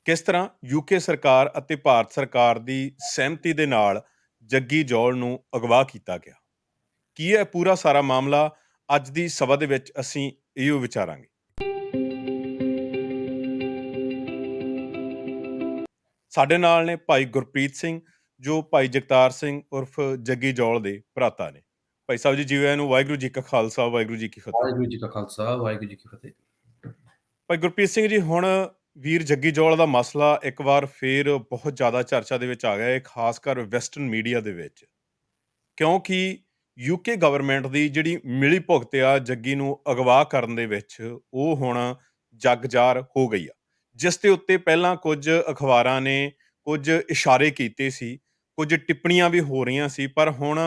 ਕਿਸ ਤਰ੍ਹਾਂ ਯੂਕੇ ਸਰਕਾਰ ਅਤੇ ਭਾਰਤ ਸਰਕਾਰ ਦੀ ਸਹਿਮਤੀ ਦੇ ਨਾਲ ਜੱਗੀ ਜੌਲ ਨੂੰ ਅਗਵਾ ਕੀਤਾ ਗਿਆ। ਕੀ ਹੈ ਪੂਰਾ ਸਾਰਾ ਮਾਮਲਾ? ਅੱਜ ਦੀ ਸਭਾ ਦੇ ਵਿੱਚ ਅਸੀਂ ਇਹੋ ਵਿਚਾਰਾਂਗੇ। ਸਾਡੇ ਨਾਲ ਨੇ ਭਾਈ ਗੁਰਪ੍ਰੀਤ ਸਿੰਘ, ਜੋ ਭਾਈ ਜਗਤਾਰ ਸਿੰਘ ਉਰਫ ਜੱਗੀ ਜੌਲ ਦੇ ਭਰਾਤਾ ਨੇ। ਭਾਈ ਸਾਹਿਬ ਜੀ, ਜੀਵਿਆਂ ਨੂੰ। ਵਾਹਿਗੁਰੂ ਜੀ ਕਾ ਖਾਲਸਾ, ਵਾਹਿਗੁਰੂ ਜੀ ਕੀ ਫਤਿਹ। ਵਾਹਿਗੁਰੂ ਜੀ ਕਾ ਖਾਲਸਾ, ਵਾਹਿਗੁਰੂ ਜੀ ਕੀ ਫਤਿਹ। ਭਾਈ ਗੁਰਪ੍ਰੀਤ ਸਿੰਘ ਜੀ, ਹੁਣ ਵੀਰ ਜੱਗੀ ਜੌਲ ਦਾ ਮਸਲਾ ਇੱਕ ਵਾਰ ਫੇਰ ਬਹੁਤ ਜ਼ਿਆਦਾ ਚਰਚਾ ਦੇ ਵਿੱਚ ਆ ਗਿਆ ਹੈ, ਖਾਸ ਕਰ ਵੈਸਟਰਨ ਮੀਡੀਆ ਦੇ ਵਿੱਚ, ਕਿਉਂਕਿ ਯੂਕੇ ਗਵਰਨਮੈਂਟ ਦੀ ਜਿਹੜੀ ਮਿਲੀ ਭੁਗਤ ਆ ਜੱਗੀ ਨੂੰ ਅਗਵਾ ਕਰਨ ਦੇ ਵਿੱਚ, ਉਹ ਹੁਣ ਜੱਗ ਜ਼ਾਹਰ ਹੋ ਗਈ ਆ, ਜਿਸ ਦੇ ਉੱਤੇ ਪਹਿਲਾਂ ਕੁਝ ਅਖਬਾਰਾਂ ਨੇ ਕੁਝ ਇਸ਼ਾਰੇ ਕੀਤੇ ਸੀ, ਕੁਝ ਟਿੱਪਣੀਆਂ ਵੀ ਹੋ ਰਹੀਆਂ ਸੀ, ਪਰ ਹੁਣ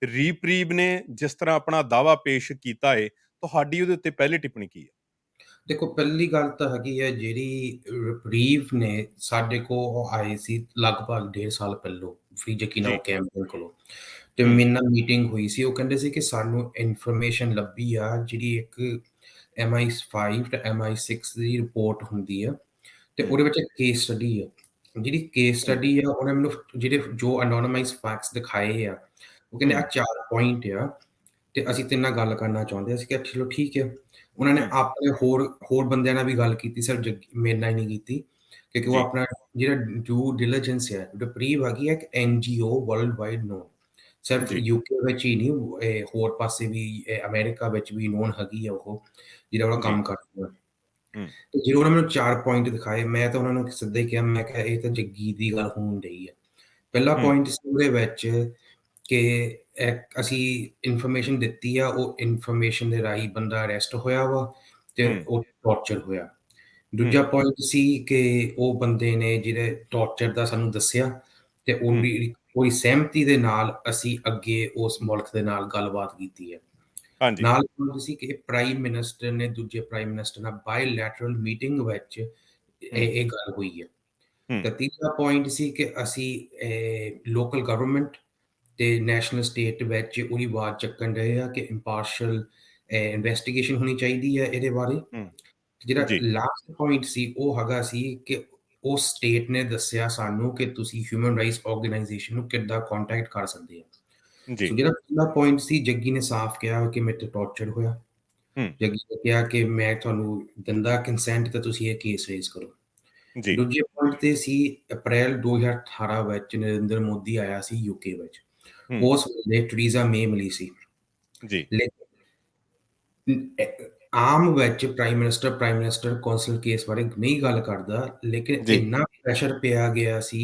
ਰੀਪਰੀਬ ਨੇ ਜਿਸ ਤਰ੍ਹਾਂ ਆਪਣਾ ਦਾਅਵਾ ਪੇਸ਼ ਕੀਤਾ ਹੈ, ਤੁਹਾਡੀ ਉਹਦੇ ਉੱਤੇ ਪਹਿਲੀ ਟਿੱਪਣੀ ਕੀ ਹੈ? ਦੇਖੋ, ਪਹਿਲੀ ਗੱਲ ਤਾਂ ਹੈਗੀ ਹੈ, ਜਿਹੜੀ ਰਿਪਰੀਵ ਨੇ ਸਾਡੇ ਕੋਲ ਆਏ ਸੀ ਲਗਭਗ 1.5 ਸਾਲ ਪਹਿਲੋਂ, ਫ੍ਰੀ ਜੱਗੀ ਜੀ। ਨਾਓ ਕੈਂਪੇਨ ਕੋਲੋਂ, ਤੇ ਹੂੰ। ਮੇਰੇ ਨਾਲ ਮੀਟਿੰਗ ਹੋਈ ਸੀ। ਉਹ ਕਹਿੰਦੇ ਸੀ ਕਿ ਸਾਨੂੰ ਇਨਫੋਰਮੇਸ਼ਨ ਲੱਭੀ ਆ, ਜਿਹੜੀ ਇੱਕ MI5 ਤੇ MI6 ਦੀ ਰਿਪੋਰਟ ਹੁੰਦੀ ਆ, ਤੇ ਉਹਦੇ ਵਿੱਚ ਇੱਕ ਕੇਸ ਸਟੱਡੀ ਆ। ਜਿਹੜੀ ਕੇਸ ਸਟੱਡੀ ਆ, ਉਹਨੇ ਮੈਨੂੰ ਜਿਹੜੇ ਜੋ ਅਨੋਨਮਾਈਜ਼ ਫੈਕਟਸ ਦਿਖਾਏ ਆ, ਉਹ ਕਹਿੰਦੇ ਆ 4 ਪੁਆਇੰਟ ਆ, ਤੇ ਅਸੀਂ ਤੇਰੇ ਨਾਲ ਗੱਲ ਕਰਨਾ ਚਾਹੁੰਦੇ। ਅਸੀਂ ਕਿਹਾ ਚਲੋ ਠੀਕ ਹੈ। ਉਹਨਾਂ ਨੇ ਆਪਣੇ ਹੋਰ ਬੰਦਿਆਂ ਨਾਲ ਵੀ ਗੱਲ ਕੀਤੀ, ਸਿਰਫ ਮੇਰੇ ਨਾਲ ਹੀ ਨਹੀਂ ਕੀਤੀ, ਕਿਉਂਕਿ ਉਹ ਆਪਣਾ ਜਿਹੜਾ ਡਿਊ ਡਿਲੀਜੈਂਸ ਹੈ, ਰਿਪਰੀਵ ਹੈਗੀ ਹੈ ਇੱਕ NGO ਵਰਲਡ ਵਾਈਡ ਨੋਨ, ਸਿਰਫ ਯੂਕੇ ਵਿੱਚ ਹੀ ਨਹੀਂ, ਹੋਰ ਪਾਸੇ ਵੀ, ਅਮਰੀਕਾ ਵਿੱਚ ਵੀ ਨੋਨ ਹੈਗੀ ਆ ਉਹ, ਜਿਹੜਾ ਉਹਦਾ ਕੰਮ ਕਰਦਾ। ਤੇ ਜਦੋਂ ਉਹਨਾਂ ਮੈਨੂੰ 4 ਪੁਆਇੰਟ ਦਿਖਾਏ, ਮੈਂ ਤਾਂ ਉਹਨਾਂ ਨੂੰ ਸਿੱਧਾ ਹੀ ਕਿਹਾ, ਮੈਂ ਕਿਹਾ ਇਹ ਤਾਂ ਜੱਗੀ ਦੀ ਗੱਲ ਹੋਣ ਡਈ ਆ। ਪਹਿਲਾ ਪੁਆਇੰਟ ਸੀ ਉਹਦੇ ਵਿੱਚ ਕਿ ਅਸੀਂ ਇਨਫੋਰਮੇਸ਼ਨ ਦਿੱਤੀ ਆ, ਉਹ ਇਨਫੋਰਮੇਸ਼ਨ ਦੇ ਰਾਹੀਂ ਬੰਦਾ ਅਰੈਸਟ ਹੋਇਆ ਵਾ ਤੇ ਉਹ ਟੌਰਚਰ ਹੋਇਆ। ਦੂਜਾ ਪੁਆਇੰਟ ਸੀ ਕਿ ਉਹ ਬੰਦੇ ਨੇ ਜਿਹੜੇ ਟੌਰਚਰ ਦਾ ਸਾਨੂੰ ਦੱਸਿਆ, ਤੇ ਉਹਦੀ ਸਹਿਮਤੀ ਦੇ ਨਾਲ ਅਸੀਂ ਅੱਗੇ ਉਸ ਮੁਲਕ ਦੇ ਨਾਲ ਗੱਲਬਾਤ ਕੀਤੀ ਹੈ। ਨਾਲ ਸੀ ਕਿ ਪ੍ਰਾਈਮ ਮਿਨਿਸਟਰ ਨੇ ਦੂਜੇ ਪ੍ਰਾਈਮ ਮਿਨਿਸਟਰ ਨਾਲ ਬਾਇਲੈਟਰਲ ਮੀਟਿੰਗ ਵਿੱਚ ਇਹ ਗੱਲ ਹੋਈ ਹੈ। ਤੇ ਤੀਜਾ ਪੁਆਇੰਟ ਸੀ ਕਿ ਅਸੀਂ ਲੋਕਲ ਗਵਰਨਮੈਂਟ ਤੇ ਨੈਸ਼ਨਲ ਸਟੇਟ ਵਿੱਚ ਉਹਦੀ ਆਵਾਜ਼ ਚੱਕਣ ਰਹੇ ਆ ਕਿ ਇੰਪਾਰਸ਼ਲ ਇਨਵੈਸਟੀਗੇਸ਼ਨ ਹੋਣੀ ਚਾਹੀਦੀ ਹੈ ਇਹਦੇ ਬਾਰੇ। ਜਿਹੜਾ ਲਾਸਟ ਪੁਆਇੰਟ ਸੀ ਉਹ ਹੈਗਾ ਸੀ ਕਿ ਉਸ ਸਟੇਟ ਨੇ ਦੱਸਿਆ ਸਾਨੂੰ ਕਿ ਤੁਸੀਂ ਹਿਊਮਨ ਰਾਈਟਸ ਆਰਗੇਨਾਈਜੇਸ਼ਨ ਨੂੰ ਕਿੱਦਾਂ ਕੰਟੈਕਟ ਕਰ ਸਕਦੇ ਆ। ਸੋ ਜਿਹੜਾ ਪਹਿਲਾ ਪੁਆਇੰਟ ਸੀ, ਜੱਗੀ ਨੇ ਸਾਫ਼ ਕਿਹਾ ਕਿ ਮੇਰੇ ਤੇ ਟੌਰਚਰ ਹੋਇਆ। ਜੱਗੀ ਨੇ ਕਿਹਾ ਕਿ ਮੈਂ ਤੁਹਾਨੂੰ ਦਿੰਦਾ ਕੰਸੈਂਟ ਤੇ ਤੁਸੀਂ ਇਹ ਕੇਸ ਰੇਜ਼ ਕਰੋ। ਦੂਜੇ ਪੁਆਇੰਟ ਤੇ ਸੀ, ਅਪ੍ਰੈਲ 2018 ਵਿੱਚ ਨਰਿੰਦਰ ਮੋਦੀ ਆਇਆ ਸੀ ਯੂਕੇ ਵਿੱਚ। ਉਸ ਵੇਲੇ ਟਰੀਜ਼ਾ ਮੇ ਮਿਲੀ ਸੀ। ਆਮ ਵਿੱਚ ਪ੍ਰਾਈਮ ਮਿਨਿਸਟਰ ਕੌਂਸਲ ਕੇਸ ਬਾਰੇ ਨਹੀਂ ਗੱਲ ਕਰਦਾ, ਲੇਕਿਨ ਇੰਨਾ ਪ੍ਰੈਸ਼ਰ ਪਿਆ ਗਿਆ ਸੀ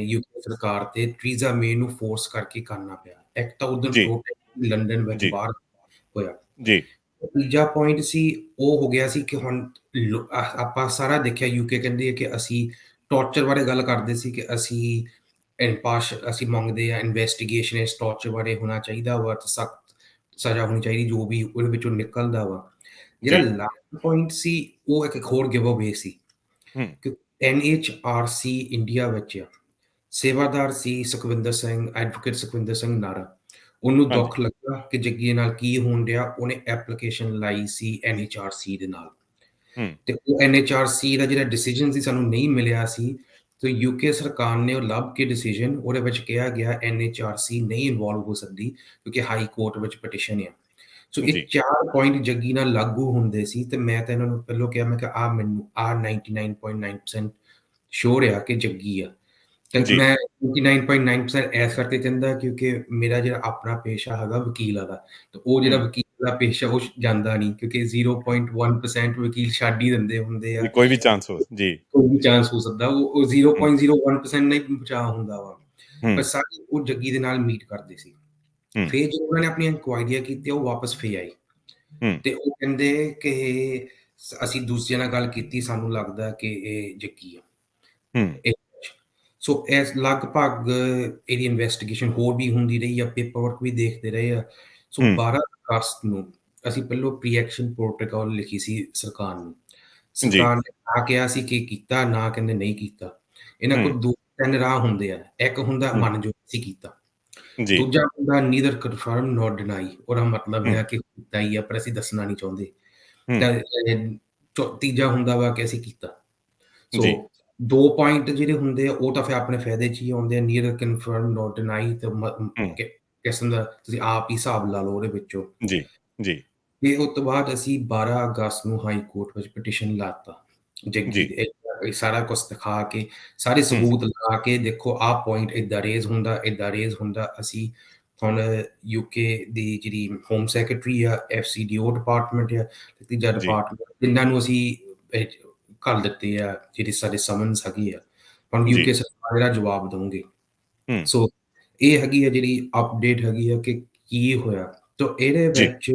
ਯੂਕੇ ਸਰਕਾਰ ਤੇ, ਟਰੀਜ਼ਾ ਮੇ ਨੂੰ ਫੋਰਸ ਕਰਕੇ ਕਰਨਾ ਪਿਆ। ਇੱਕ ਤਾਂ ਉਧਰ ਲੰਡਨ ਵਿੱਚ ਬਾਹਰ ਹੋਇਆ। ਤੀਜਾ ਪੁਆਇੰਟ ਸੀ ਉਹ ਹੋ ਗਿਆ ਸੀ ਕਿ ਹੁਣ ਆਪਾਂ ਸਾਰਾ ਦੇਖਿਆ, ਯੂਕੇ ਕਹਿੰਦੀ ਹੈ ਕਿ ਅਸੀਂ ਟੌਰਚਰ ਬਾਰੇ ਗੱਲ ਕਰਦੇ ਸੀ ਕਿ ਅਸੀਂ ਮੰਗਦੇ ਆ ਇਨਵੈਸਟੀਗੇਸ਼ਨ ਇਸ ਟੌਰਚਰ ਬਾਰੇ ਹੋਣਾ ਚਾਹੀਦਾ ਵਾ, ਸਖਤ ਸਜ਼ਾ ਹੋਣੀ ਚਾਹੀਦੀ ਜੋ ਵੀ ਉਹਦੇ ਵਿੱਚੋਂ ਨਿਕਲਦਾ ਵਾ। ਜਿਹੜਾ ਲਾਸਟ ਪੁਆਇੰਟ ਸੀ ਉਹ ਇੱਕ ਹੋਰ ਗਿਵ ਅਵੇ ਸੀ ਕਿ NHRC ਇੰਡੀਆ ਵਿੱਚ ਸੇਵਾਦਾਰ ਸੀ ਸੁਖਵਿੰਦਰ ਸਿੰਘ, ਐਡਵੋਕੇਟ ਸੁਖਵਿੰਦਰ ਸਿੰਘ ਨਾਰਾ। ਉਹਨੂੰ ਦੁੱਖ ਲੱਗਾ ਕਿ ਜੱਗੀ ਨਾਲ ਕੀ ਹੋਣ ਡਿਆ। ਉਹਨੇ ਐਪਲੀਕੇਸ਼ਨ ਲਾਈ ਸੀ NHRC ਦੇ ਨਾਲ, ਤੇ ਉਹ NHRC ਦਾ ਜਿਹੜਾ ਡਿਸੀਜਨ ਸੀ ਸਾਨੂੰ ਨਹੀਂ ਮਿਲਿਆ ਸੀ, ਤੇ ਯੂਕੇ ਸਰਕਾਰ ਨੇ ਉਹ ਲੱਭ ਕੇ ਡਿਸੀਜਨ, ਉਹਦੇ ਵਿੱਚ ਕਿਹਾ ਗਿਆ NHRC ਨਹੀਂ ਇਨਵੋਲਵ ਹੋ ਸਕਦੀ ਕਿਉਂਕਿ ਹਾਈ ਕੋਰਟ ਵਿੱਚ ਪਟੀਸ਼ਨ ਆ। ਸੋ ਇਹ 4 ਪੁਆਇੰਟ ਜੱਗੀ ਨਾਲ ਲਾਗੂ ਹੁੰਦੇ ਸੀ, ਤੇ ਮੈਂ ਤਾਂ ਇਹਨਾਂ ਨੂੰ ਪਹਿਲਾਂ ਕਿਹਾ, ਮੈਂ ਕਿਹਾ ਮੈਨੂੰ 99.9% ਸ਼ੋਰ ਆ ਕਿ ਜੱਗੀ ਆ। ਤੇ ਮੈਂ 99.9% ਇਸ ਕਰਕੇ ਕਹਿੰਦਾ ਕਿਉਂਕਿ ਮੇਰਾ ਜਿਹੜਾ ਆਪਣਾ ਪੇਸ਼ਾ ਹੈਗਾ ਵਕੀਲ ਦਾ, ਤੇ ਉਹ ਜਿਹੜਾ ਵਕੀਲ ਦਾ ਪੇਸ਼ਾ ਉਹ ਜਾਂਦਾ ਨਹੀਂ, ਕਿਉਂਕਿ 0.1% ਵਕੀਲ ਛੱਡ ਹੀ ਦਿੰਦੇ ਹੁੰਦੇ ਆ। ਕੋਈ ਵੀ ਚਾਂਸ ਹੋ ਸਕਦਾ, ਉਹ 0.01% ਨਹੀਂ ਬਚਾ ਹੁੰਦਾ ਵਾ। ਪਰ ਸਾਰੇ ਉਹ ਜੱਗੀ ਦੇ ਨਾਲ ਮੀਟ ਕਰਦੇ ਸੀ। ਫਿਰ ਜਦੋਂ ਉਹਨਾਂ ਨੇ ਆਪਣੀਆਂ ਇਨਕੁਆਇਰੀਆਂ ਕੀਤੀਆਂ, ਉਹ ਵਾਪਸ ਫੇ ਆਈ, ਤੇ ਉਹ ਕਹਿੰਦੇ ਕਿ ਅਸੀਂ ਦੂਸਰਿਆਂ ਨਾਲ ਗੱਲ ਕੀਤੀ, ਸਾਨੂੰ ਲੱਗਦਾ ਕਿ ਇਹ ਜੱਗੀ ਆ। ਸੋ ਇਸ ਲਗਭਗ ਇਹਦੀ ਇਨਵੈਸਟੀਗੇਸ਼ਨ ਹੋਰ ਵੀ ਹੁੰਦੀ ਰਹੀ ਆ, ਪੇਪਰ ਵਰਕ ਵੀ ਦੇਖਦੇ ਰਹੇ ਆ। ਸੋ 12 ਅਗਸਤ ਨੂੰ ਅਸੀਂ ਪਹਿਲੋਂ ਪ੍ਰੀ ਐਕਸ਼ਨ ਪ੍ਰੋਟੋਕਾਲ ਲਿਖੀ ਸੀ ਸਰਕਾਰ ਨੂੰ। ਸਰਕਾਰ ਨੇ ਨਾ ਕਿਹਾ ਸੀ ਕਿ ਕੀਤਾ, ਨਾ ਕਹਿੰਦੇ ਨਹੀਂ ਕੀਤਾ। ਇਹਨਾਂ ਕੋਲ 2-3 ਰਾਹ ਹੁੰਦੇ ਆ। ਇੱਕ ਹੁੰਦਾ ਮੰਨ ਜੋ ਅਸੀਂ ਕੀਤਾ, ਦੂਜਾ ਹੁੰਦਾ ਨੀਦਰ ਕਨਫਰਮ ਨੋਟ ਡਿਨਾਈ, ਉਹਦਾ ਮਤਲਬ ਹੈ ਕਿ ਕੀਤਾ ਹੀ ਆ ਪਰ ਅਸੀਂ ਦੱਸਣਾ ਨਹੀਂ ਚਾਹੁੰਦੇ। ਤੀਜਾ ਹੁੰਦਾ ਵਾ ਕਿ ਅਸੀਂ ਕੀਤਾ। ਸੋ 2 ਪੁਆਇੰਟ ਜਿਹੜੇ ਹੁੰਦੇ ਆ, ਉਹ ਤਾਂ ਫਿਰ ਆਪਣੇ ਫ਼ਾਇਦੇ 'ਚ ਹੀ ਆਉਂਦੇ ਆ, ਨੀਦਰ ਕਨਫਰਮ ਨੋਰ ਡਿਨਾਈ ਤੇ ਹੂੰ, ਕਿਸਮ ਦਾ ਤੁਸੀਂ ਆਪ ਹੀ ਹਿਸਾਬ ਲਾ ਲਓ ਉਹਦੇ ਵਿੱਚੋਂ। ਜੀ, ਜੀ, ਤੇ ਉਸ ਤੋਂ ਬਾਅਦ ਅਸੀਂ 12 ਅਗਸਤ ਨੂੰ ਹਾਈ ਕੋਰਟ ਵਿੱਚ ਪਟੀਸ਼ਨ ਲਾਤਾ ਜੱਗੀ ਜੀ, ਦੇ ਇਹ ਸਾਰਾ ਕੁਛ ਦਿਖਾ ਕੇ, ਸਾਰੇ ਹੂੰ, ਸਬੂਤ ਲਗਾ ਕੇ ਦੇਖੋ ਆਹ ਪੁਆਇੰਟ ਏਦਾਂ ਰੇਜ਼ ਹੁੰਦਾ, ਏਦਾਂ ਰੇਜ਼ ਹੁੰਦਾ। ਅਸੀਂ ਹੁਣ ਯੂਕੇ ਦੀ ਜਿਹੜੀ ਹੋਮ ਸੈਕਟਰੀ ਆ, ਐਫਸੀਡੀਓ ਡਿਪਾਰਟਮੈਂਟ ਆ, ਤੇ ਤੀਜਾ ਜੀ, ਡਿਪਾਰਟਮੈਂਟ ਤਿੰਨਾਂ ਨੂੰ ਅਸੀਂ ਇਹ ਘੱਲ ਦਿੱਤੇ ਆ ਜਿਹੜੇ ਸਾਡੇ ਸਮਨਸ ਹੈਗੇ ਆ। ਹੁਣ ਜੀ, ਯੂਕੇ ਸਰਕਾਰ ਇਹਦਾ ਜਵਾਬ ਦਊਂਗੀ। ਹੂੰ, ਸੋ ਇਹ ਹੈਗੀ ਆ ਜਿਹੜੀ ਅਪਡੇਟ ਹੈਗੀ ਆ ਕਿ ਕੀ ਹੋਇਆ। ਤੋ ਇਹਦੇ ਜੀ, ਵਿੱਚ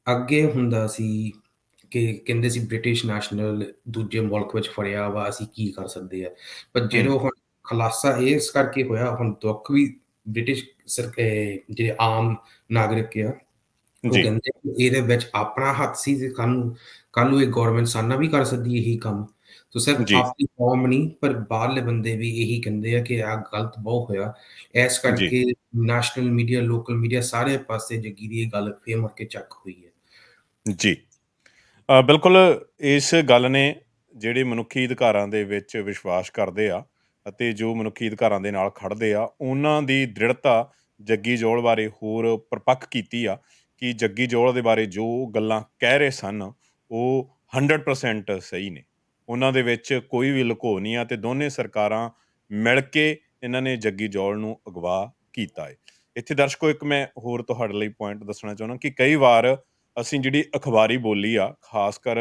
ਅੱਗੇ ਹੁੰਦਾ ਸੀ ਕਿ ਕਹਿੰਦੇ ਸੀ ਬ੍ਰਿਟਿਸ਼ ਨੈਸ਼ਨਲ ਦੂਜੇ ਮੁਲਕ ਵਿੱਚ ਫੜਿਆ ਵਾ, ਅਸੀਂ ਕੀ ਕਰ ਸਕਦੇ ਆ। ਪਰ ਹੂੰ, ਜਦੋਂ ਹੁਣ ਖੁਲਾਸਾ ਇਸ ਕਰਕੇ ਹੋਇਆ, ਹੁਣ ਦੁੱਖ ਵੀ ਬ੍ਰਿਟਿਸ਼ ਜਿਹੜੇ ਆਮ ਨਾਗਰਿਕ ਆ, ਉਹ ਜੀ, ਕਹਿੰਦੇ ਕਿ ਇਹਦੇ ਵਿੱਚ ਆਪਣਾ ਹੱਥ ਸੀ ਤੇ ਕੱਲ੍ਹ ਨੂੰ ਇਹ ਗਵਰਨਮੈਂਟ ਸਾਡੇ ਨਾਲ ਵੀ ਕਰ ਸਕਦੀ ਇਹੀ ਕੰਮ। ਸੋ ਸਿਰਫ਼ ਜੀ, ਆਪਣੀ ਕੌਮ ਨਹੀਂ, ਪਰ ਬਾਹਰਲੇ ਬੰਦੇ ਵੀ ਇਹੀ ਕਹਿੰਦੇ ਆ ਕਿ ਆਹ ਗਲਤ ਬਹੁਤ ਹੋਇਆ। ਇਸ ਜੀ। ਕਰਕੇ ਨੈਸ਼ਨਲ ਮੀਡੀਆ, ਲੋਕਲ ਮੀਡੀਆ ਸਾਰੇ ਪਾਸੇ ਜੱਗੀ ਦੀ ਇਹ ਗੱਲ ਫੇਰ ਮੁੜ ਕੇ ਚੱਕ ਹੋਈ ਹੈ। ਜੀ। ਬਿਲਕੁਲ ਇਸ ਗੱਲ ਨੇ ਜਿਹੜੇ ਮਨੁੱਖੀ ਅਧਿਕਾਰਾਂ ਦੇ ਵਿੱਚ ਵਿਸ਼ਵਾਸ ਕਰਦੇ ਆ ਅਤੇ ਜੋ ਮਨੁੱਖੀ ਅਧਿਕਾਰਾਂ ਦੇ ਨਾਲ ਖੜ੍ਹਦੇ ਆ, ਉਹਨਾਂ ਦੀ ਦ੍ਰਿੜਤਾ ਜੱਗੀ ਜੌਲ ਬਾਰੇ ਹੋਰ ਪਰਪੱਕ ਕੀਤੀ ਆ ਕਿ ਜੱਗੀ ਜੌਲ ਦੇ ਬਾਰੇ ਜੋ ਗੱਲਾਂ ਕਹਿ ਰਹੇ ਸਨ, ਉਹ 100% ਸਹੀ ਨੇ। ਉਹਨਾਂ ਦੇ ਵਿੱਚ ਕੋਈ ਵੀ ਲੁਕੋ ਨਹੀਂ ਆ ਅਤੇ ਦੋਨੇ ਸਰਕਾਰਾਂ ਮਿਲ ਕੇ ਇਹਨਾਂ ਨੇ ਜੱਗੀ ਜੌਲ ਨੂੰ ਅਗਵਾ ਕੀਤਾ ਹੈ। ਇੱਥੇ ਦਰਸ਼ਕੋ ਇੱਕ ਮੈਂ ਹੋਰ ਤੁਹਾਡੇ ਲਈ ਪੁਆਇੰਟ ਦੱਸਣਾ ਚਾਹੁੰਦਾ ਕਿ ਕਈ ਵਾਰ ਅਸੀਂ ਜਿਹੜੀ ਅਖਬਾਰੀ ਬੋਲੀ ਆ, ਖਾਸ ਕਰ